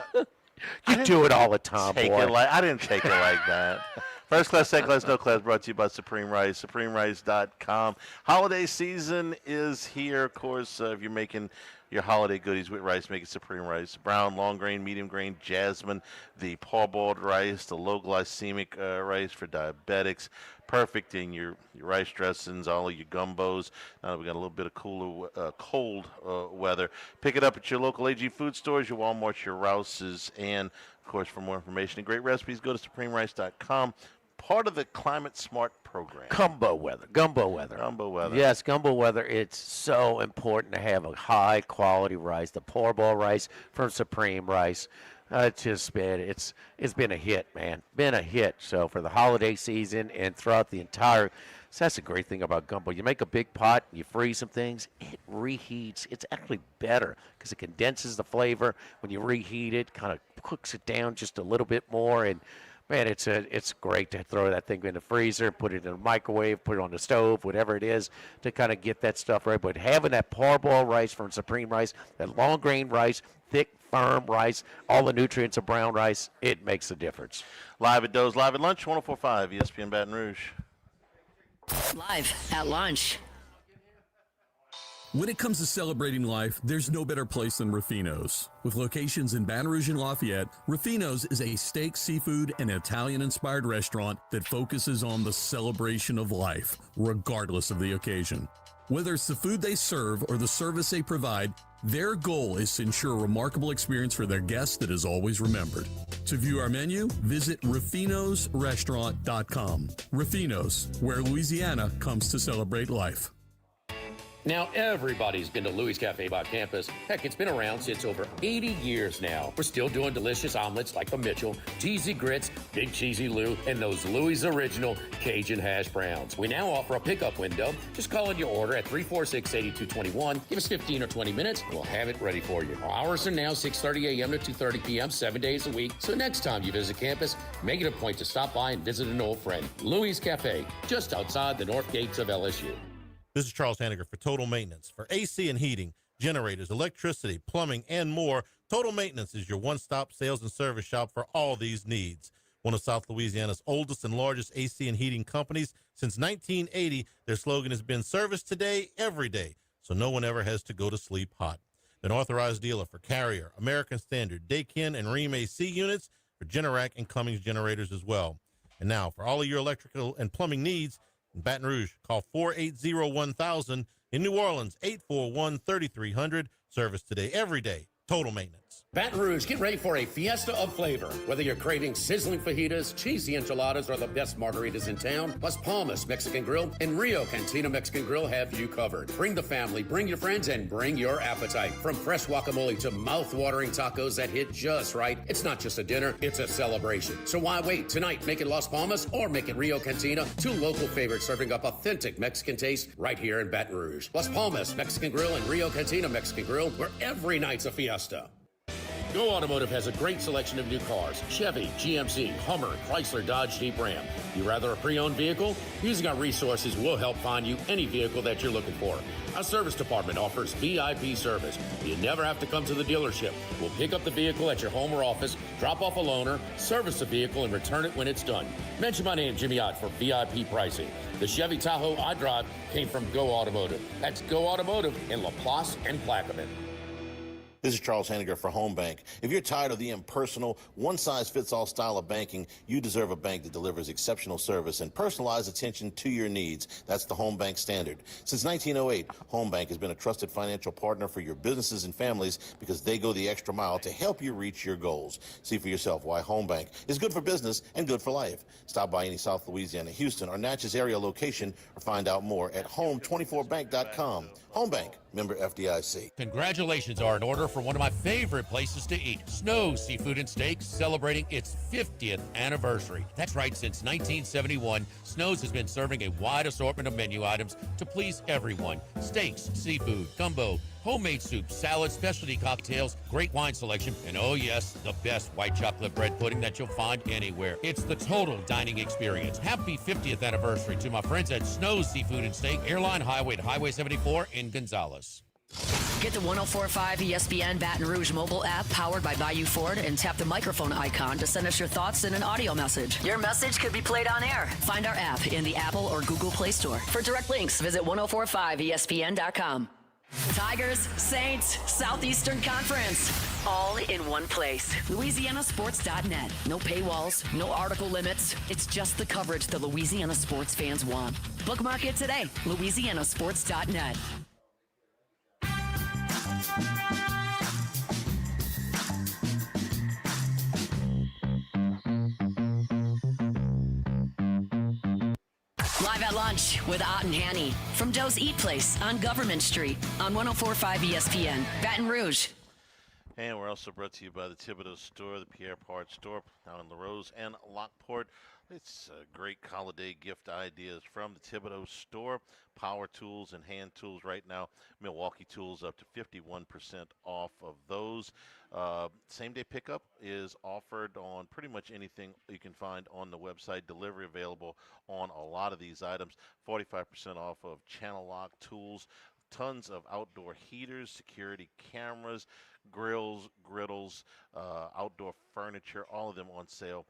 You do it all the time, boy. I didn't take it like that. First class, second class, no class, brought to you by Supreme Rice, supremerice.com. Holiday season is here. Of course, if you're making your holiday goodies with rice, make it Supreme Rice. Brown, long grain, medium grain, jasmine, the parboiled rice, the low glycemic rice for diabetics. Perfect in your rice dressings, all of your gumbos. Now that we got a little bit of cold weather. Pick it up at your local AG food stores, your Walmarts, your Rouses, and, of course, for more information and great recipes, go to supremerice.com. Part of the Climate Smart program. Gumbo weather. Yes, gumbo weather. It's so important to have a high-quality rice, the poor-bowl rice from Supreme Rice. It's been a hit, man. Been a hit. So for the holiday season and throughout the entire, so that's the great thing about gumbo. You make a big pot, you freeze some things, it reheats. It's actually better because it condenses the flavor. When you reheat it, kind of cooks it down just a little bit more. And man, it's great to throw that thing in the freezer, put it in the microwave, put it on the stove, whatever it is, to kind of get that stuff right. But having that parboiled rice from Supreme Rice, that long grain rice, thick, firm rice, all the nutrients of brown rice, it makes a difference. Live at Doe's, live at lunch, 104.5 ESPN Baton Rouge. Live at lunch. When it comes to celebrating life, there's no better place than Ruffino's. With locations in Baton Rouge and Lafayette, Ruffino's is a steak, seafood, and Italian-inspired restaurant that focuses on the celebration of life, regardless of the occasion. Whether it's the food they serve or the service they provide, their goal is to ensure a remarkable experience for their guests that is always remembered. To view our menu, visit ruffinosrestaurant.com. Ruffino's, where Louisiana comes to celebrate life. Now, everybody's been to Louis Cafe by campus. Heck, it's been around since over 80 years now. We're still doing delicious omelets like the Mitchell, cheesy grits, big cheesy Lou, and those Louis original Cajun hash browns. We now offer a pickup window. Just call in your order at 346-8221. Give us 15 or 20 minutes, and we'll have it ready for you. Our hours are now 6:30 a.m. to 2:30 p.m., 7 days a week. So next time you visit campus, make it a point to stop by and visit an old friend. Louis Cafe, just outside the north gates of LSU. This is Charles Hanniger for Total Maintenance. For AC and heating, generators, electricity, plumbing, and more, Total Maintenance is your one-stop sales and service shop for all these needs. One of South Louisiana's oldest and largest AC and heating companies. Since 1980, their slogan has been service today, every day, so no one ever has to go to sleep hot. An authorized dealer for Carrier, American Standard, Daikin, and Rheem AC units, for Generac and Cummings generators as well. And now, for all of your electrical and plumbing needs, in Baton Rouge, call 480-1000. In New Orleans, 841-3300. Service today, every day. Total Maintenance. Baton Rouge, get ready for a fiesta of flavor. Whether you're craving sizzling fajitas, cheesy enchiladas, or the best margaritas in town, Las Palmas Mexican Grill and Rio Cantina Mexican Grill have you covered. Bring the family, bring your friends, and bring your appetite. From fresh guacamole to mouth-watering tacos that hit just right, it's not just a dinner, it's a celebration. So why wait? Tonight, make it Las Palmas or make it Rio Cantina, two local favorites serving up authentic Mexican taste right here in Baton Rouge. Las Palmas Mexican Grill and Rio Cantina Mexican Grill, where every night's a fiesta. Go Automotive has a great selection of new cars. Chevy, GMC, Hummer, Chrysler, Dodge, Jeep, Ram. You rather a pre-owned vehicle? Using our resources will help find you any vehicle that you're looking for. Our service department offers VIP service. You never have to come to the dealership. We'll pick up the vehicle at your home or office, drop off a loaner, service the vehicle, and return it when it's done. Mention my name, Jimmy Ott, for VIP pricing. The Chevy Tahoe I drive came from Go Automotive. That's Go Automotive in LaPlace and Plaquemine. This is Charles Hanniger for Home Bank. If you're tired of the impersonal, one-size-fits-all style of banking, you deserve a bank that delivers exceptional service and personalized attention to your needs. That's the Home Bank standard. Since 1908, Home Bank has been a trusted financial partner for your businesses and families because they go the extra mile to help you reach your goals. See for yourself why Home Bank is good for business and good for life. Stop by any South Louisiana, Houston, or Natchez area location or find out more at home24bank.com. Home Bank, member FDIC. Congratulations are in order for one of my favorite places to eat, Snow's Seafood and Steaks, celebrating its 50th anniversary. That's right, since 1971, Snow's has been serving a wide assortment of menu items to please everyone. Steaks, seafood, gumbo, homemade soup, salads, specialty cocktails, great wine selection, and oh yes, the best white chocolate bread pudding that you'll find anywhere. It's the total dining experience. Happy 50th anniversary to my friends at Snow's Seafood and Steak, Airline Highway to Highway 74 in Gonzales. Get the 104.5 ESPN Baton Rouge mobile app powered by Bayou Ford and tap the microphone icon to send us your thoughts in an audio message. Your message could be played on air. Find our app in the Apple or Google Play Store. For direct links, visit 1045ESPN.com. Tigers, Saints, Southeastern Conference, all in one place. LouisianaSports.net. No paywalls, no article limits. It's just the coverage the Louisiana sports fans want. Bookmark it today. LouisianaSports.net. Live at lunch with Ott and Hanny from Doe's Eat Place on Government Street on 104.5 ESPN, Baton Rouge. And we're also brought to you by the Thibodeau Store, the Pierre Part Store, out in LaRose and Lockport. It's great holiday gift ideas from the Thibodeau Store. Power tools and hand tools right now. Milwaukee tools up to 51% off of those. Same-day pickup is offered on pretty much anything you can find on the website. Delivery available on a lot of these items. 45% off of channel lock tools. Tons of outdoor heaters, security cameras, grills, griddles, outdoor furniture, all of them on sale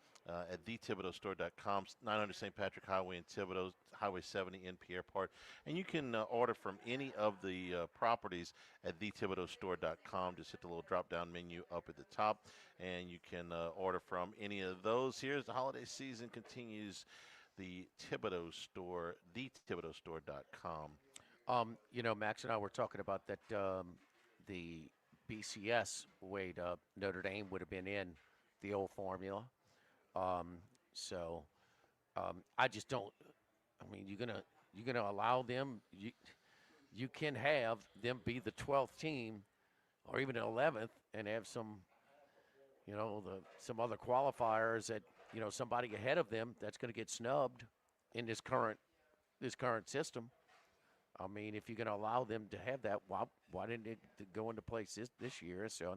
at thethibodeaustore.com, 900 St. Patrick Highway in Thibodaux, Highway 70 in Pierre Part. And you can order from any of the properties at thethibodeaustore.com. Just hit the little drop-down menu up at the top, and you can order from any of those. Here's the holiday season continues. The Thibodeau Store, thethibodeaustore.com. You know, Max and I were talking about that the BCS way Notre Dame would have been in the old formula. I just don't. I mean, you're gonna allow them. you can have them be the 12th team or even an 11th and have some, some other qualifiers that, somebody ahead of them that's going to get snubbed in this current system. I mean, if you're going to allow them to have that, why didn't it go into place this year? So,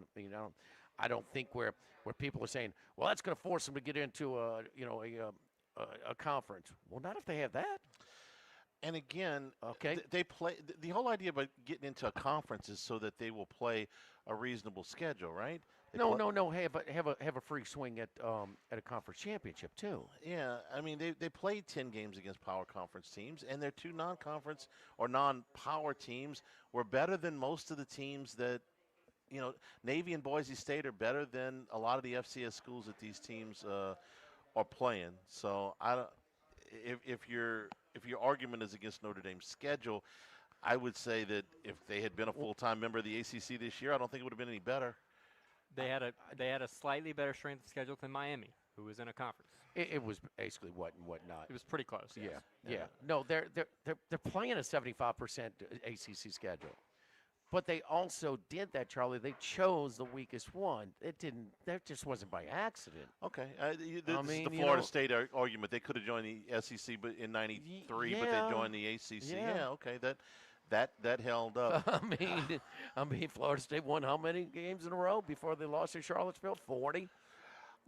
I don't think where people are saying, well, that's going to force them to get into a conference. Well, not if they have that. And again, okay, they play. The whole idea about getting into a conference is so that they will play a reasonable schedule, right? No. Have a free swing at a conference championship too. Yeah, I mean they played 10 games against power conference teams, and their two non-conference or non-power teams were better than most of the teams that, Navy and Boise State are better than a lot of the FCS schools that these teams are playing. So if your argument is against Notre Dame's schedule, I would say that if they had been a full-time member of the ACC this year, I don't think it would have been any better. They had a slightly better strength of schedule than Miami, who was in a conference. It was basically what and what not. It was pretty close. Yes. Yeah. No, they're playing a 75% ACC schedule, but they also did that, Charlie. They chose the weakest one. That just wasn't by accident. Okay. The Florida State argument. They could have joined the SEC, but in '93, but they joined the ACC. Yeah. Okay. That held up. I mean, Florida State won how many games in a row before they lost to Charlottesville? 40.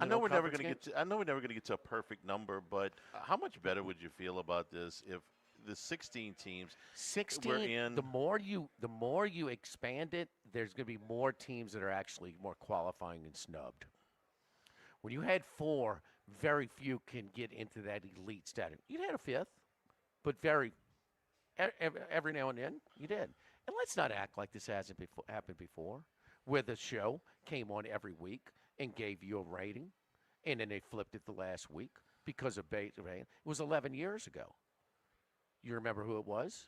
I know we're never going to get to a perfect number, but how much better would you feel about this if the 16 teams 16 were in? The more you expand it, there's going to be more teams that are actually more qualifying and snubbed. When you had 4, very few can get into that elite status. You had a 5th, but every now and then you did. And let's not act like this hasn't happened before, where the show came on every week and gave you a rating, and then they flipped it the last week because of bait. It was 11 years ago. You remember who it was?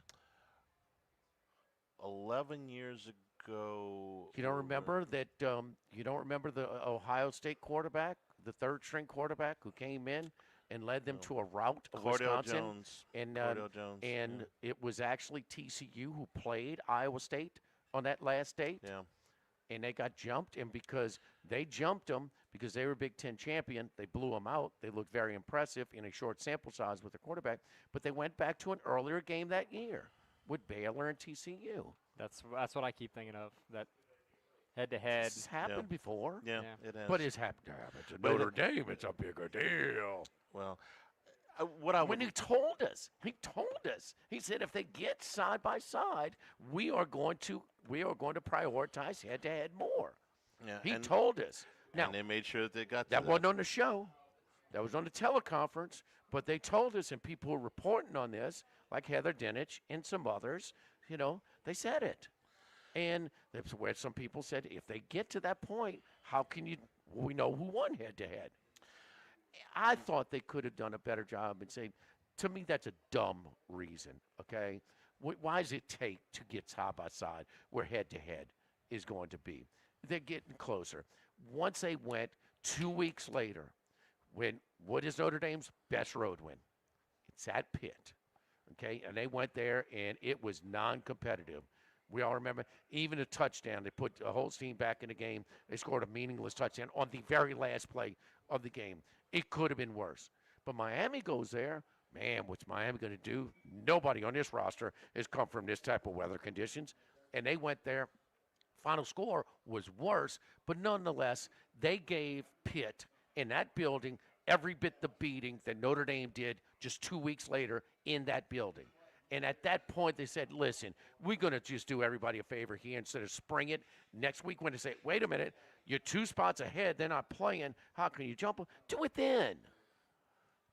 11 years ago. You don't remember that? You don't remember the Ohio State quarterback, the third-string quarterback who came in and led them to a rout of Wisconsin. Cordell Jones. And it was actually TCU who played Iowa State on that last date. Yeah. And they got jumped, and because they jumped them, because they were Big Ten champion, they blew them out. They looked very impressive in a short sample size with their quarterback, but they went back to an earlier game that year with Baylor and TCU. That's what I keep thinking of, that head-to-head. This has happened before. Yeah, it has. But it's happened to happen to Notre Dame. It's a bigger deal. Well, when he told us, he said if they get side by side, we are going to prioritize head-to-head more. Yeah, he told us. Now, and they made sure that they got that wasn't on the show. That was on the teleconference. But they told us, and people who are reporting on this, like Heather Dinich and some others, they said it. And that's where some people said, if they get to that point, how can you? We know who won head-to-head. I thought they could have done a better job and saying, to me, that's a dumb reason, okay? Why does it take to get side by side where head-to-head is going to be? They're getting closer. Once they went 2 weeks later, what is Notre Dame's best road win? It's at Pitt, okay? And they went there, and it was non-competitive. We all remember, even a touchdown, they put the whole team back in the game. They scored a meaningless touchdown on the very last play of the game. It could have been worse. But Miami goes there. Man, what's Miami going to do? Nobody on this roster has come from this type of weather conditions. And they went there. Final score was worse. But nonetheless, they gave Pitt in that building every bit the beating that Notre Dame did just 2 weeks later in that building. And at that point, they said, listen, we're going to just do everybody a favor here instead of spring it next week when they say, wait a minute, you're 2 spots ahead. They're not playing. How can you jump them? Do it then.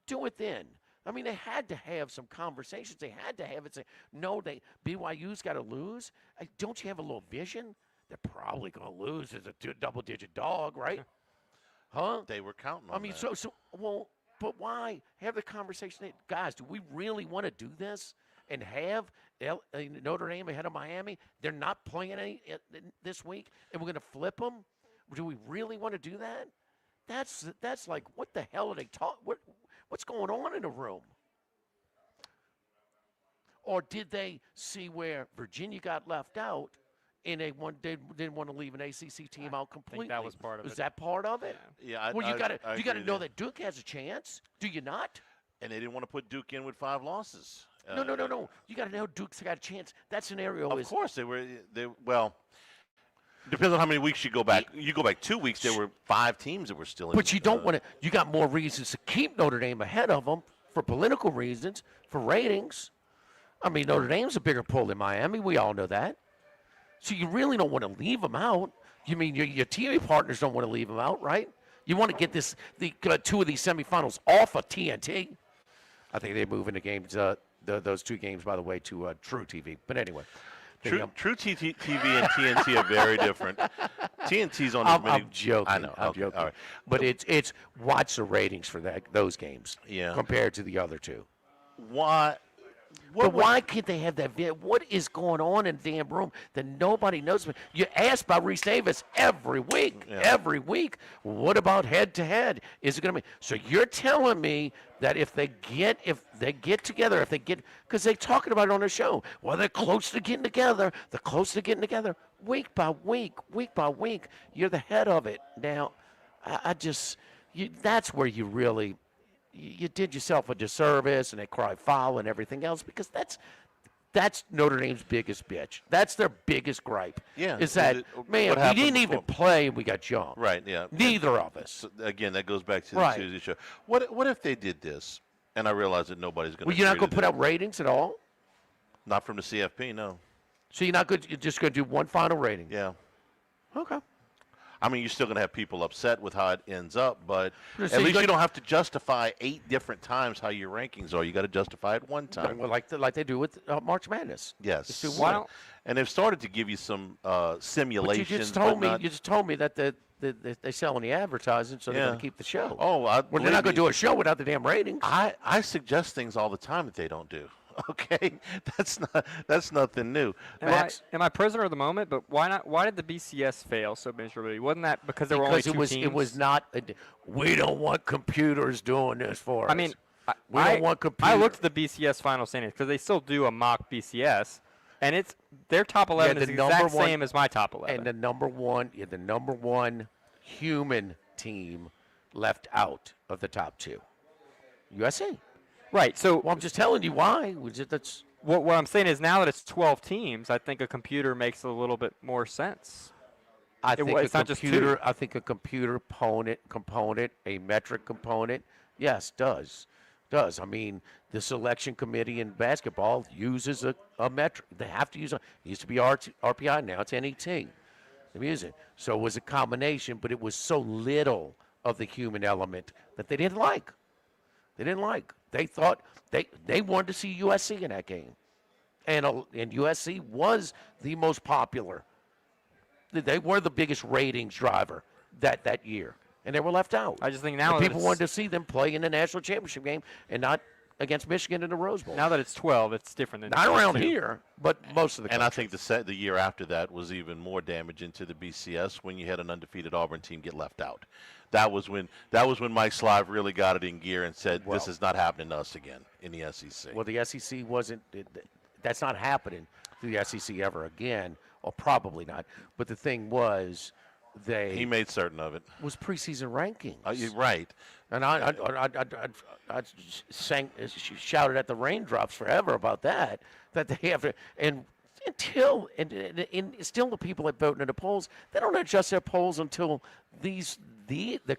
Do it then. I mean, they had to have some conversations. They had to have it say, no, BYU's got to lose. Don't you have a little vision? They're probably going to lose as a double-digit dog, right? Huh? They were counting on that. But why? Have the conversation. Guys, do we really want to do this? And have Notre Dame ahead of Miami? They're not playing any this week, and we're going to flip them? Do we really want to do that? That's like, what the hell are they talking? What's going on in the room? Or did they see where Virginia got left out and they didn't want to leave an ACC team out completely? I think that was part of it. Was that part of it? Yeah, Well, you got to know that. that Duke has a chance. Do you not? And they didn't want to put Duke in with 5 losses. No. You got to know Duke's got a chance. That scenario Of is. course well, depends on how many weeks you go back. You go back 2 weeks, there were 5 teams that were still in. But you don't want to. You got more reasons to keep Notre Dame ahead of them for political reasons, for ratings. I mean, Notre Dame's a bigger pull than Miami. We all know that. So you really don't want to leave them out. You mean your TV partners don't want to leave them out, right? You want to get the 2 of these semifinals off of TNT. I think they're moving the games, those 2 games, by the way, to True TV. But anyway. True TV and TNT are very different. TNT's on as many. I'm joking. I know. I'm joking. All right. But it's watch the ratings for those games compared to the other 2. Why? Why can't they have that video? What is going on in the damn room that nobody knows? You ask about Reese Davis every week. Yeah. Every week. What about head-to-head? Is it going to be? So you're telling me that if they get together, because they're talking about it on the show, well, they're close to getting together. They're close to getting together week by week. You're the head of it. Now, that's where you really. You did yourself a disservice, and they cry foul and everything else, because that's Notre Dame's biggest bitch. That's their biggest gripe. Yeah. Is that, man, we didn't even play and we got jumped. Right, yeah. Neither of us. So again, that goes back to the Tuesday show. What if they did this, and I realize that nobody's going to. Well, you're not going to put out ratings at all? Not from the CFP, no. So you're just going to do one final rating? Yeah. Okay. I mean, you're still going to have people upset with how it ends up, but So at least you you don't have to justify 8 different times how your rankings are. You got to justify it one time. Well, like they do with March Madness. Yes. Just do one. And they've started to give you some simulations. But you just told me that they sell in the advertising, so they're going to keep the show. Oh, they're not going to do a show without the damn ratings. I suggest things all the time that they don't do. Okay, that's nothing new. Am I prisoner of the moment? But why not? Why did the BCS fail so miserably? Wasn't that because there were only 2 teams? It was not. We don't want computers doing this for us. I mean, we don't want computers. I looked at the BCS final standings because they still do a mock BCS, and their top 11 is the exact same as my top 11. And the number one human team left out of the top 2, USC. Right. So I'm just telling you why. What I'm saying is now that it's 12 teams, I think a computer makes a little bit more sense. I think it's not just 2. I think a computer component, a metric component, yes, does. I mean, the selection committee in basketball uses a metric. They have to use it used to be RPI, now it's NET. They use it. So it was a combination, but it was so little of the human element that they didn't like. They thought they wanted to see USC in that game, and USC was the most popular. They were the biggest ratings driver that year, and they were left out. I just think now people wanted to see them play in the national championship game and not against Michigan in the Rose Bowl. Now that it's 12, it's different than not around 2. here, but most of the. And I think the year after that was even more damaging to the BCS when you had an undefeated Auburn team get left out. That was when Mike Slive really got it in gear and said, "This is not happening to us again in the SEC." Well, the SEC wasn't. That's not happening to the SEC ever again, or probably not. But the thing was, he made certain of it. Was preseason rankings. You're right. And I shouted at the raindrops forever about that they have to, and still the people that vote in the polls, they don't adjust their polls until the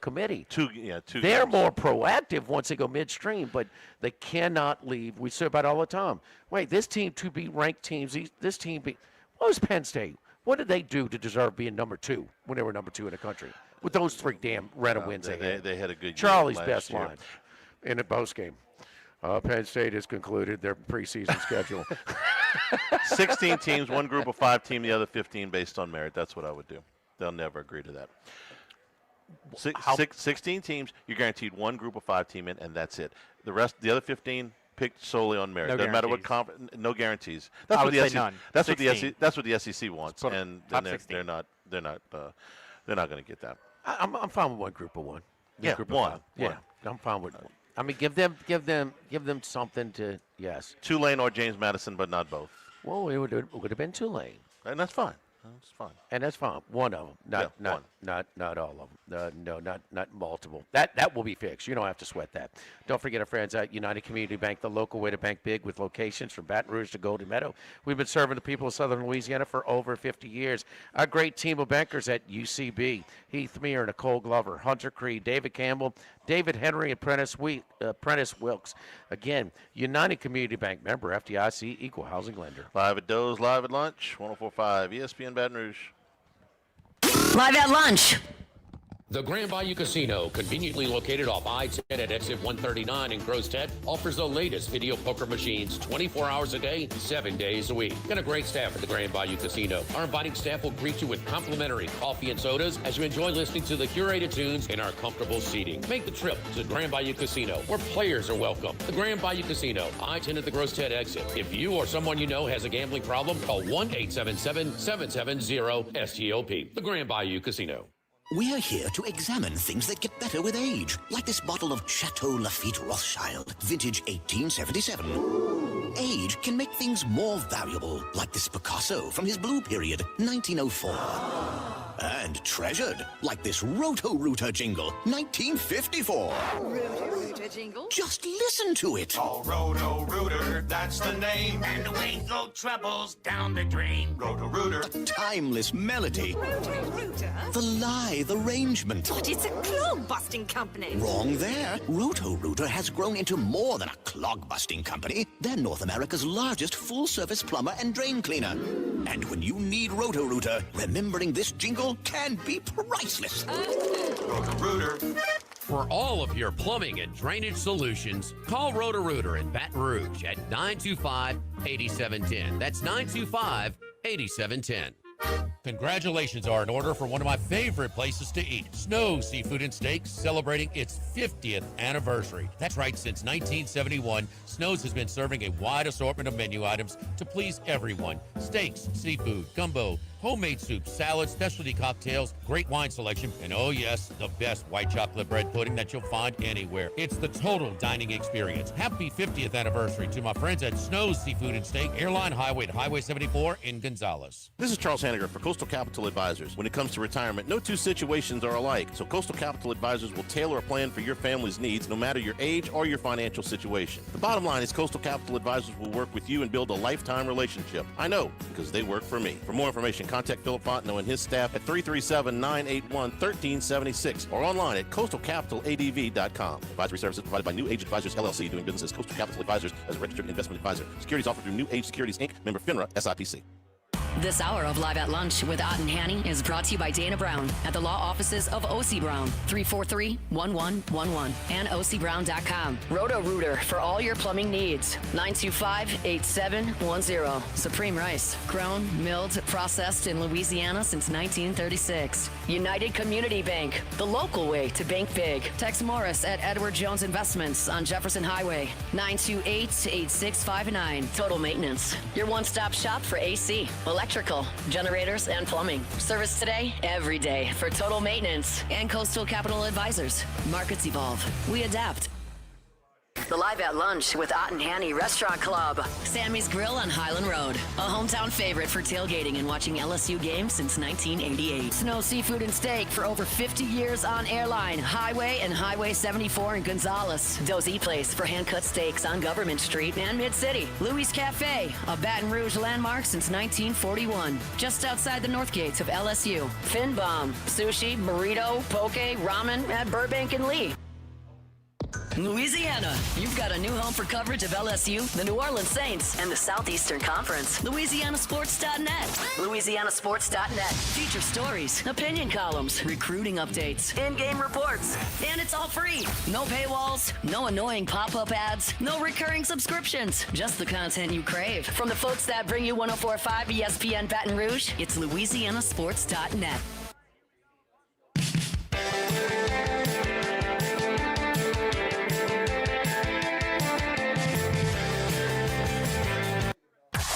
committee. Two They're games. more proactive once they go midstream, but they cannot leave. We say about it all the time. Wait, this team to be ranked teams. This team what was Penn State? What did they do to deserve being number 2 when they were number 2 in the country? With those 3 damn wins they had a good year Charlie's last best year. line in the post game. Penn State has concluded their preseason schedule. 16 teams, one group of 5 team, the other 15 based on merit. That's what I would do. They'll never agree to that. 16 teams, you're guaranteed one group of 5 team in, and that's it. The other 15 picked solely on merit. No Doesn't matter what no guarantees. That's I what would the say none. That's what the SEC wants, Put and top then 16. they're not going to get that. I'm fine with one group of 1. Yeah, Group one. of 5. Yeah, I'm fine with I mean, give them something to yes. Tulane or James Madison, but not both. Well, it would have been Tulane. And that's fine. That's fine. And that's fine. One of them, not all of them. No, not multiple. That will be fixed. You don't have to sweat that. Don't forget our friends at United Community Bank, the local way to bank big with locations from Baton Rouge to Golden Meadow. We've been serving the people of Southern Louisiana for over 50 years. Our great team of bankers at UCB: Heath Meir, Nicole Glover, Hunter Creed, David Campbell, David Henry, Apprentice Wilkes. Again, United Community Bank, member FDIC, equal housing lender. Live at Doe's, live at lunch, 104.5 ESPN Baton Rouge. Live at lunch. The Grand Bayou Casino, conveniently located off I-10 at exit 139 in Gross-Ted, offers the latest video poker machines 24 hours a day, 7 days a week. And a great staff at the Grand Bayou Casino. Our inviting staff will greet you with complimentary coffee and sodas as you enjoy listening to the curated tunes in our comfortable seating. Make the trip to Grand Bayou Casino, where players are welcome. The Grand Bayou Casino, I-10 at the Gross-Ted exit. If you or someone you know has a gambling problem, call 1-877-770-STOP. The Grand Bayou Casino. We're here to examine things that get better with age, like this bottle of Chateau Lafite Rothschild, vintage 1877. Age can make things more valuable, like this Picasso from his blue period, 1904. And treasured, like this Roto-Rooter jingle, 1954. Roto-Rooter jingle? Just listen to it. Oh, Roto-Rooter, that's the name. And away go troubles down the drain. Roto-Rooter. The timeless melody. Roto-Rooter? The lithe arrangement. But it's a clog-busting company. Wrong there. Roto-Rooter has grown into more than a clog-busting company. They're North America's largest full-service plumber and drain cleaner. And when you need Roto-Rooter, remembering this jingle can be priceless. Roto-Rooter. For all of your plumbing and drainage solutions, call Roto-Rooter in Baton Rouge at 925-8710. That's 925-8710. Congratulations are in order for one of my favorite places to eat, Snow Seafood and Steaks, celebrating its 50th anniversary. That's right, since 1971, Snow's has been serving a wide assortment of menu items to please everyone. Steaks, seafood, gumbo, homemade soups, salads, specialty cocktails, great wine selection, and oh yes, the best white chocolate bread pudding that you'll find anywhere. It's the total dining experience. Happy 50th anniversary to my friends at Snow's Seafood and Steak, Airline Highway to Highway 74 in Gonzales. This is Charles Hanniger for Coastal Capital Advisors. When it comes to retirement, no two situations are alike, so Coastal Capital Advisors will tailor a plan for your family's needs, no matter your age or your financial situation. The bottom line is Coastal Capital Advisors will work with you and build a lifetime relationship. I know, because they work for me. For more information, contact Philip Fontenot and his staff at 337-981-1376 or online at coastalcapitaladv.com. Advisory services provided by New Age Advisors, LLC, doing business as Coastal Capital Advisors as a registered investment advisor. Securities offered through New Age Securities, Inc., member FINRA, SIPC. This hour of Live at Lunch with Ott and Hanny is brought to you by Dana Brown at the law offices of O.C. Brown, 343-1111, and ocbrown.com. Roto-Rooter for all your plumbing needs, 925-8710. Supreme Rice, grown, milled, processed in Louisiana since 1936. United Community Bank, the local way to bank big. Tex Morris at Edward Jones Investments on Jefferson Highway, 928-8659. Total Maintenance, your one-stop shop for AC, electrical, generators, and plumbing. Service today, every day for Total Maintenance and Coastal Capital Advisors. Markets evolve. We adapt. The Live at Lunch with Ott and Hanny Restaurant Club. Sammy's Grill on Highland Road. A hometown favorite for tailgating and watching LSU games since 1988. Snow Seafood and Steak for over 50 years on Airline, Highway, and Highway 74 in Gonzales. Dozy Place for hand-cut steaks on Government Street and Mid-City. Louis Cafe, a Baton Rouge landmark since 1941. Just outside the north gates of LSU. Fin Bomb, sushi, burrito, poke, ramen at Burbank and Lee. Louisiana, you've got a new home for coverage of LSU, the New Orleans Saints, and the Southeastern Conference. LouisianaSports.net. LouisianaSports.net. Feature stories, opinion columns, recruiting updates, in-game reports. And it's all free. No paywalls, no annoying pop-up ads, no recurring subscriptions. Just the content you crave. From the folks that bring you 104.5 ESPN Baton Rouge, it's LouisianaSports.net.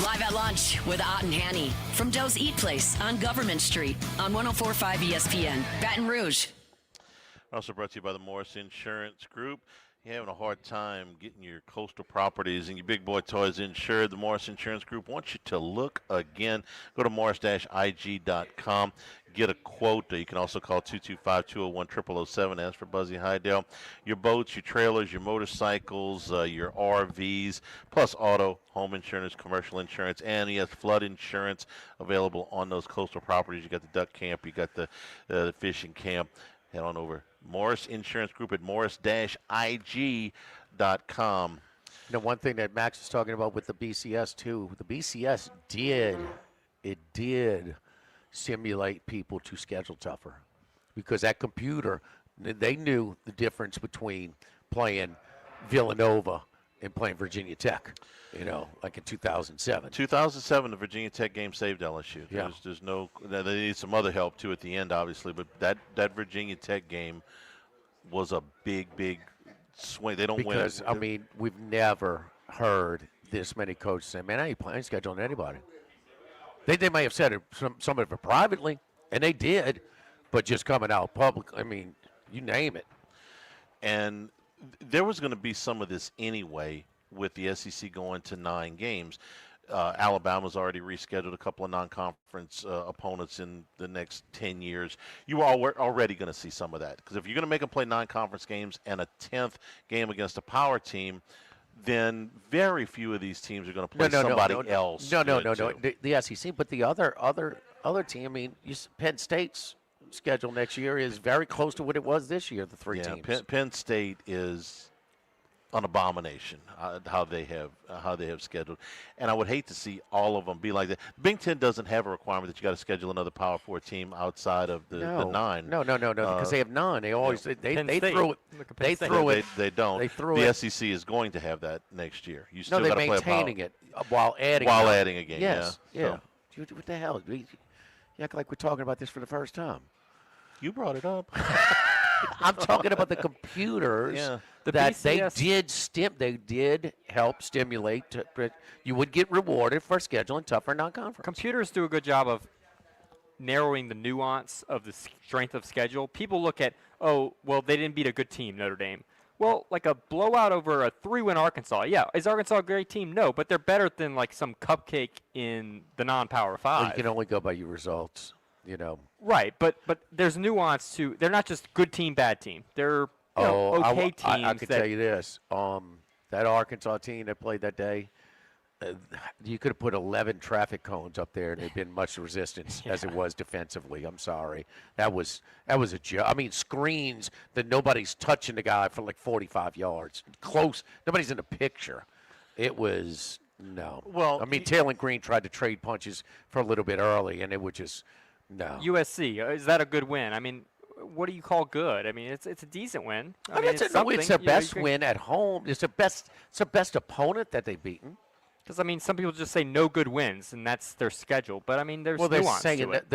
Live at Lunch with Ott and Hanny from Doe's Eat Place on Government Street on 104.5 ESPN, Baton Rouge. Also brought to you by the Morris Insurance Group. You're having a hard time getting your coastal properties and your big boy toys insured, the Morris Insurance Group wants you to look again. Go to morris-ig.com. Get a quote. You can also call 225-201-0007. Ask for Buzzy Hydell. Your boats, your trailers, your motorcycles, your RVs, plus auto, home insurance, commercial insurance, and yes, flood insurance available on those coastal properties. You got the duck camp, you got the fishing camp. Head on over. Morris Insurance Group at morris-ig.com. One thing that Max was talking about with the BCS, too, the BCS did simulate people to schedule tougher because that computer, they knew the difference between playing Villanova and playing Virginia Tech, like in 2007. 2007, the Virginia Tech game saved LSU. Yeah. There's no, they need some other help, too, at the end, obviously, but that Virginia Tech game was a big swing. They don't win. Because, we've never heard this many coaches say, man, I ain't scheduling anybody. They may have said it, some of it privately, and they did, but just coming out public, you name it. And there was going to be some of this anyway with the SEC going to 9 games. Alabama's already rescheduled a couple of non-conference opponents in the next 10 years. You are already going to see some of that because if you're going to make them play non-conference games and a 10th game against a power team, then very few of these teams are going to play somebody else. No. The SEC, but the other team. Penn State's schedule next year is very close to what it was this year. The 3 teams. Penn State is an abomination how they have scheduled, and I would hate to see all of them be like that. Big Ten doesn't have a requirement that you got to schedule another Power 4 team outside of the 9. No, because they have 9. They always they throw it. They throw it. They don't. They throw the it. SEC is going to have that next year. You still they're got to play maintaining it while adding. Adding a game. Yes. Yeah. So. What the hell? You act like we're talking about this for the first time. You brought it up. I'm talking about the computers that BCS. They did help stimulate. You would get rewarded for scheduling tougher non-conference. Computers do a good job of narrowing the nuance of the strength of schedule. People look at, they didn't beat a good team, Notre Dame. Well, like a blowout over a 3-win Arkansas. Yeah, is Arkansas a great team? No, but they're better than like some cupcake in the non-Power 5. Well, you can only go by your results. Right, but there's nuance to. They're not just good team, bad team. They're okay teams. I can tell you this: that Arkansas team that played that day, you could have put 11 traffic cones up there, and there'd been much resistance as it was defensively. I'm sorry, that was a joke. Screens that nobody's touching the guy for like 45 yards, close. Nobody's in the picture. It was no. Well, Taylor Green tried to trade punches for a little bit early, and it would just. No. USC, is that a good win? What do you call good? It's a decent win. It's their best win at home. It's the best opponent that they've beaten. Because some people just say no good wins, and that's their schedule. But there's nuance to it.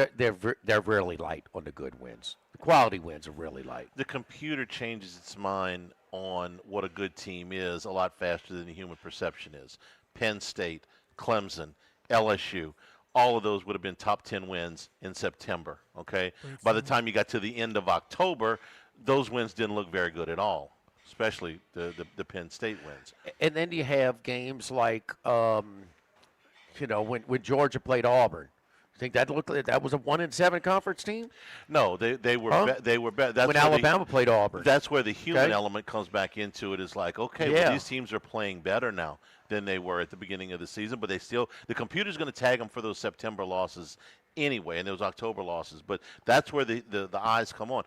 They're really light on the good wins. The quality wins are really light. The computer changes its mind on what a good team is a lot faster than the human perception is. Penn State, Clemson, LSU. All of those would have been top 10 wins in September, okay? By the time you got to the end of October, those wins didn't look very good at all, especially the Penn State wins. And then you have games like, when Georgia played Auburn. Think that looked like that was a 1-7 conference team? No, they were they were better. When Alabama played Auburn. That's where the human element comes back into it. Is like, well, these teams are playing better now than they were at the beginning of the season, but the computer's going to tag them for those September losses anyway, and those October losses. But that's where the eyes come on.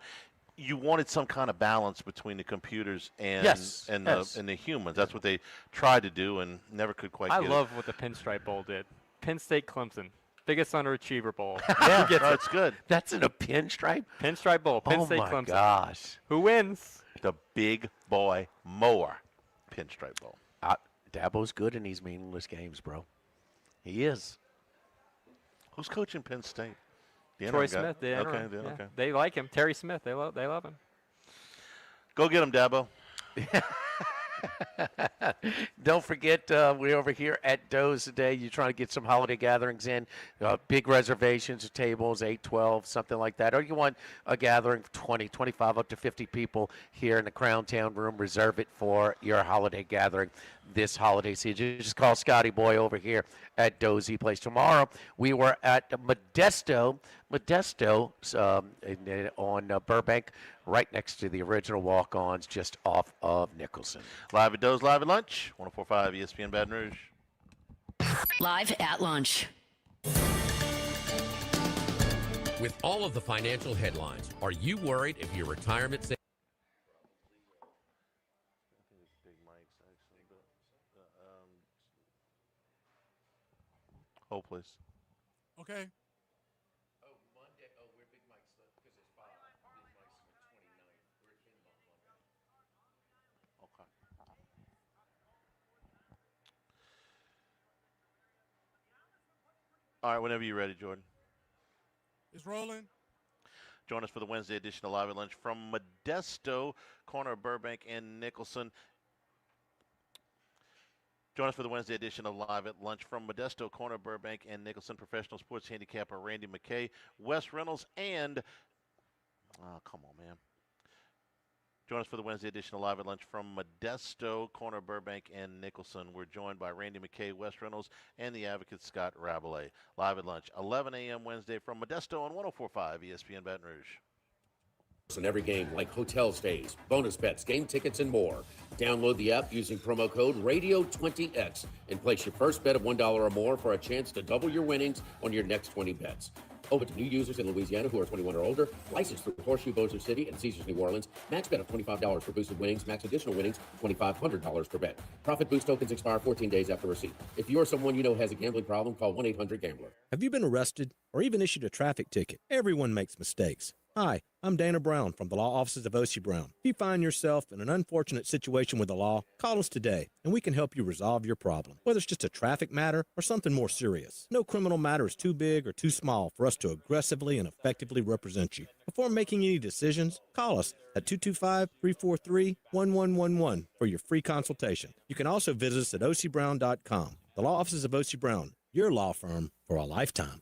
You wanted some kind of balance between the computers and the humans. That's what they tried to do and never could quite get it. I love what the Pinstripe Bowl did. Penn State Clemson. Biggest underachiever bowl. Yeah, that's good. That's in a pinstripe? Pinstripe Bowl. Penn State Clemson. Oh, my gosh. Who wins? The Big Boy Mower Pinstripe Bowl. Dabo's good in these meaningless games, bro. He is. Who's coaching Penn State? Troy Smith. Okay. They like him. Terry Smith. They love him. Go get him, Dabo. Don't forget, we're over here at Doe's today. You're trying to get some holiday gatherings in, big reservations, tables, 8, 12, something like that. Or you want a gathering of 20, 25, up to 50 people here in the Crown Town Room. Reserve it for your holiday gathering this holiday season. Just call Scotty Boy over here at Dozy Place. Tomorrow, we were at Modesto on Burbank, right next to the original walk-ons, just off of Nicholson. Live at Doe's, live at lunch, 104.5 ESPN Baton Rouge. Live at lunch. With all of the financial headlines, are you worried if your retirement savings? Hold, please. Okay. Oh, Monday. Oh, we're Big Mike's because it's 5. Big Mike's on the 29th. We're at Monday. Okay. All right, whenever you're ready, Jordan. It's rolling. Join us for the Wednesday edition of Live at Lunch from Modesto, corner of Burbank and Nicholson. Join us for the Wednesday edition of Live at Lunch from Modesto, corner of Burbank and Nicholson. Professional sports handicapper Randy McKay, Wes Reynolds, and come on, man. Join us for the Wednesday edition of Live at Lunch from Modesto, corner of Burbank and Nicholson. We're joined by Randy McKay, Wes Reynolds, and the advocate Scott Rabelais. Live at Lunch, 11 a.m. Wednesday from Modesto on 104.5 ESPN Baton Rouge. In every game, like hotel stays, bonus bets, game tickets, and more. Download the app using promo code RADIO20X and place your first bet of $1 or more for a chance to double your winnings on your next 20 bets. Open to new users in Louisiana who are 21 or older. Licensed through Horseshoe Bossier City and Caesars New Orleans. Max bet of $25 for boosted winnings. Max additional winnings, $2,500 per bet. Profit boost tokens expire 14 days after receipt. If you or someone you know has a gambling problem, call 1-800-GAMBLER. Have you been arrested or even issued a traffic ticket? Everyone makes mistakes. Hi, I'm Dana Brown from the law offices of O.C. Brown. If you find yourself in an unfortunate situation with the law, call us today, and we can help you resolve your problem, whether it's just a traffic matter or something more serious. No criminal matter is too big or too small for us to aggressively and effectively represent you. Before making any decisions, call us at 225-343-1111 for your free consultation. You can also visit us at ocbrown.com. The law offices of O.C. Brown, your law firm for a lifetime.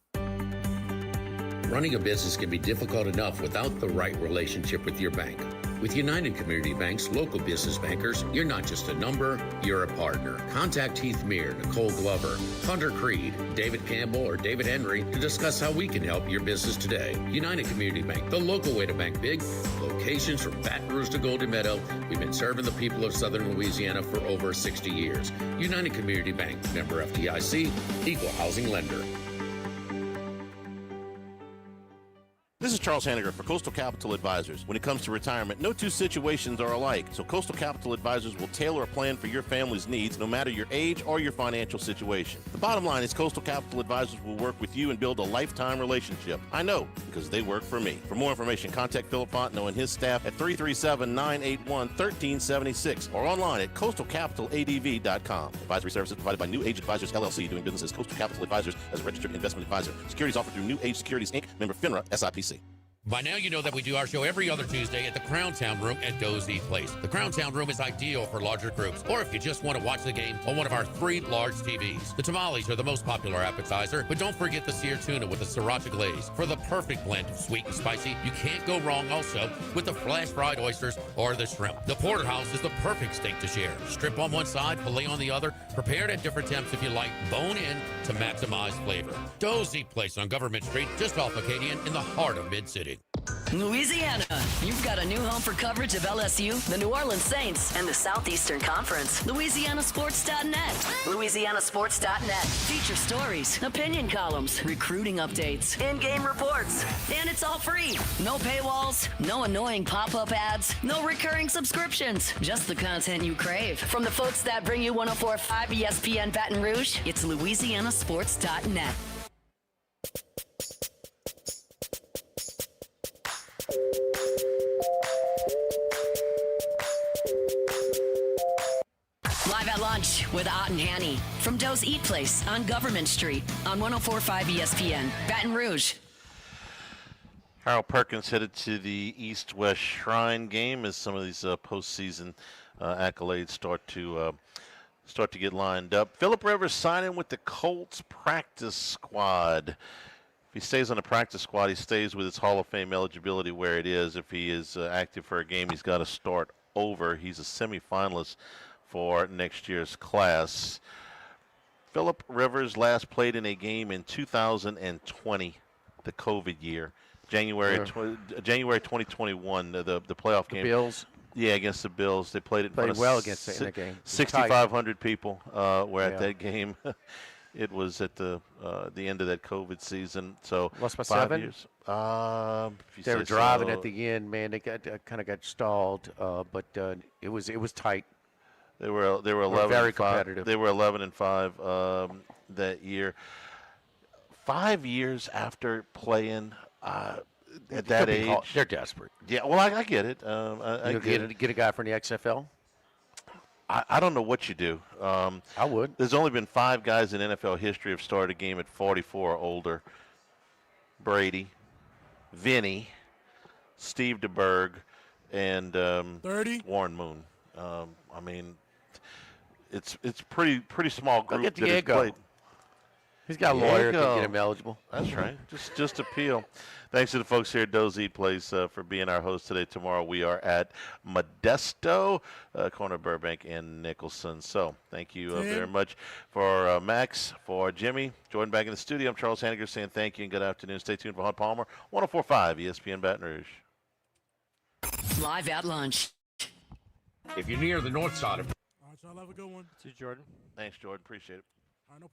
Running a business can be difficult enough without the right relationship with your bank. With United Community Bank's local business bankers, you're not just a number, you're a partner. Contact Heath Meir, Nicole Glover, Hunter Creed, David Campbell, or David Henry to discuss how we can help your business today. United Community Bank, the local way to bank big. Locations from Baton Rouge to Golden Meadow. We've been serving the people of Southern Louisiana for over 60 years. United Community Bank, member FDIC, equal housing lender. This is Charles Hanniger for Coastal Capital Advisors. When it comes to retirement, no two situations are alike, so Coastal Capital Advisors will tailor a plan for your family's needs, no matter your age or your financial situation. The bottom line is Coastal Capital Advisors will work with you and build a lifetime relationship. I know, because they work for me. For more information, contact Philip Fontenot and his staff at 337-981-1376 or online at coastalcapitaladv.com. Advisory services provided by New Age Advisors, LLC, doing business as Coastal Capital Advisors as a registered investment advisor. Securities offered through New Age Securities, Inc., member FINRA, SIPC. By now, you know that we do our show every other Tuesday at the Crown Town Room at Dozy Place. The Crown Town Room is ideal for larger groups, or if you just want to watch the game on one of our 3 large TVs. The tamales are the most popular appetizer, but don't forget the seared tuna with the sriracha glaze. For the perfect blend of sweet and spicy, you can't go wrong also with the flash fried oysters or the shrimp. The porterhouse is the perfect steak to share. Strip on one side, filet on the other, prepared at different temps if you like, bone in to maximize flavor. Dozy Place on Government Street, just off Acadian in the heart of Mid-City. Louisiana, you've got a new home for coverage of LSU, the New Orleans Saints, and the Southeastern Conference. LouisianaSports.net. LouisianaSports.net. Feature stories, opinion columns, recruiting updates, in-game reports. And it's all free. No paywalls, no annoying pop-up ads, no recurring subscriptions. Just the content you crave. From the folks that bring you 104.5 ESPN Baton Rouge, it's LouisianaSports.net. Live at lunch with Ott and Hanny from Doe's Eat Place on Government Street on 104.5 ESPN, Baton Rouge. Harold Perkins headed to the East-West Shrine game as some of these postseason accolades start to get lined up. Phillip Rivers signing with the Colts practice squad. If he stays on the practice squad, he stays with his Hall of Fame eligibility where it is. If he is active for a game, he's got to start over. He's a semifinalist for next year's class. Phillip Rivers last played in a game in 2020, the COVID year, January 2021, the playoff game. The Bills. Yeah, against the Bills. They played it in front of well against it in that game. 6,500 people were at that game. It was at the end of that COVID season. So lost by 5 7? years. They were driving at the end, man. They kind of got stalled, but it was tight. They were 11 very and 5. competitive. They were 11 and 5 that year. 5 years after playing at that age, they're desperate. Yeah, well, I get it. I get a guy from the XFL. I don't know what you do. I would. There's only been 5 guys in NFL history who have started a game at 44 or older. Brady, Vinny, Steve DeBerg, and 30? Warren Moon. I mean, it's pretty small group get that has Diego. played. He's got a lawyer that Diego. can get him eligible. That's right. Just appeal. Thanks to the folks here at Doe's Eat Place for being our host today. Tomorrow we are at Modesto, corner Burbank and Nicholson. So thank you very much for Max, for Jimmy, Jordan back in the studio. I'm Charles Hanniger saying thank you and good afternoon. Stay tuned for Hunt Palmer, 104.5 ESPN Baton Rouge. Live at lunch. If you're near the north side of All right, y'all have a good one. See you, Jordan. Thanks, Jordan. Appreciate it. All right, no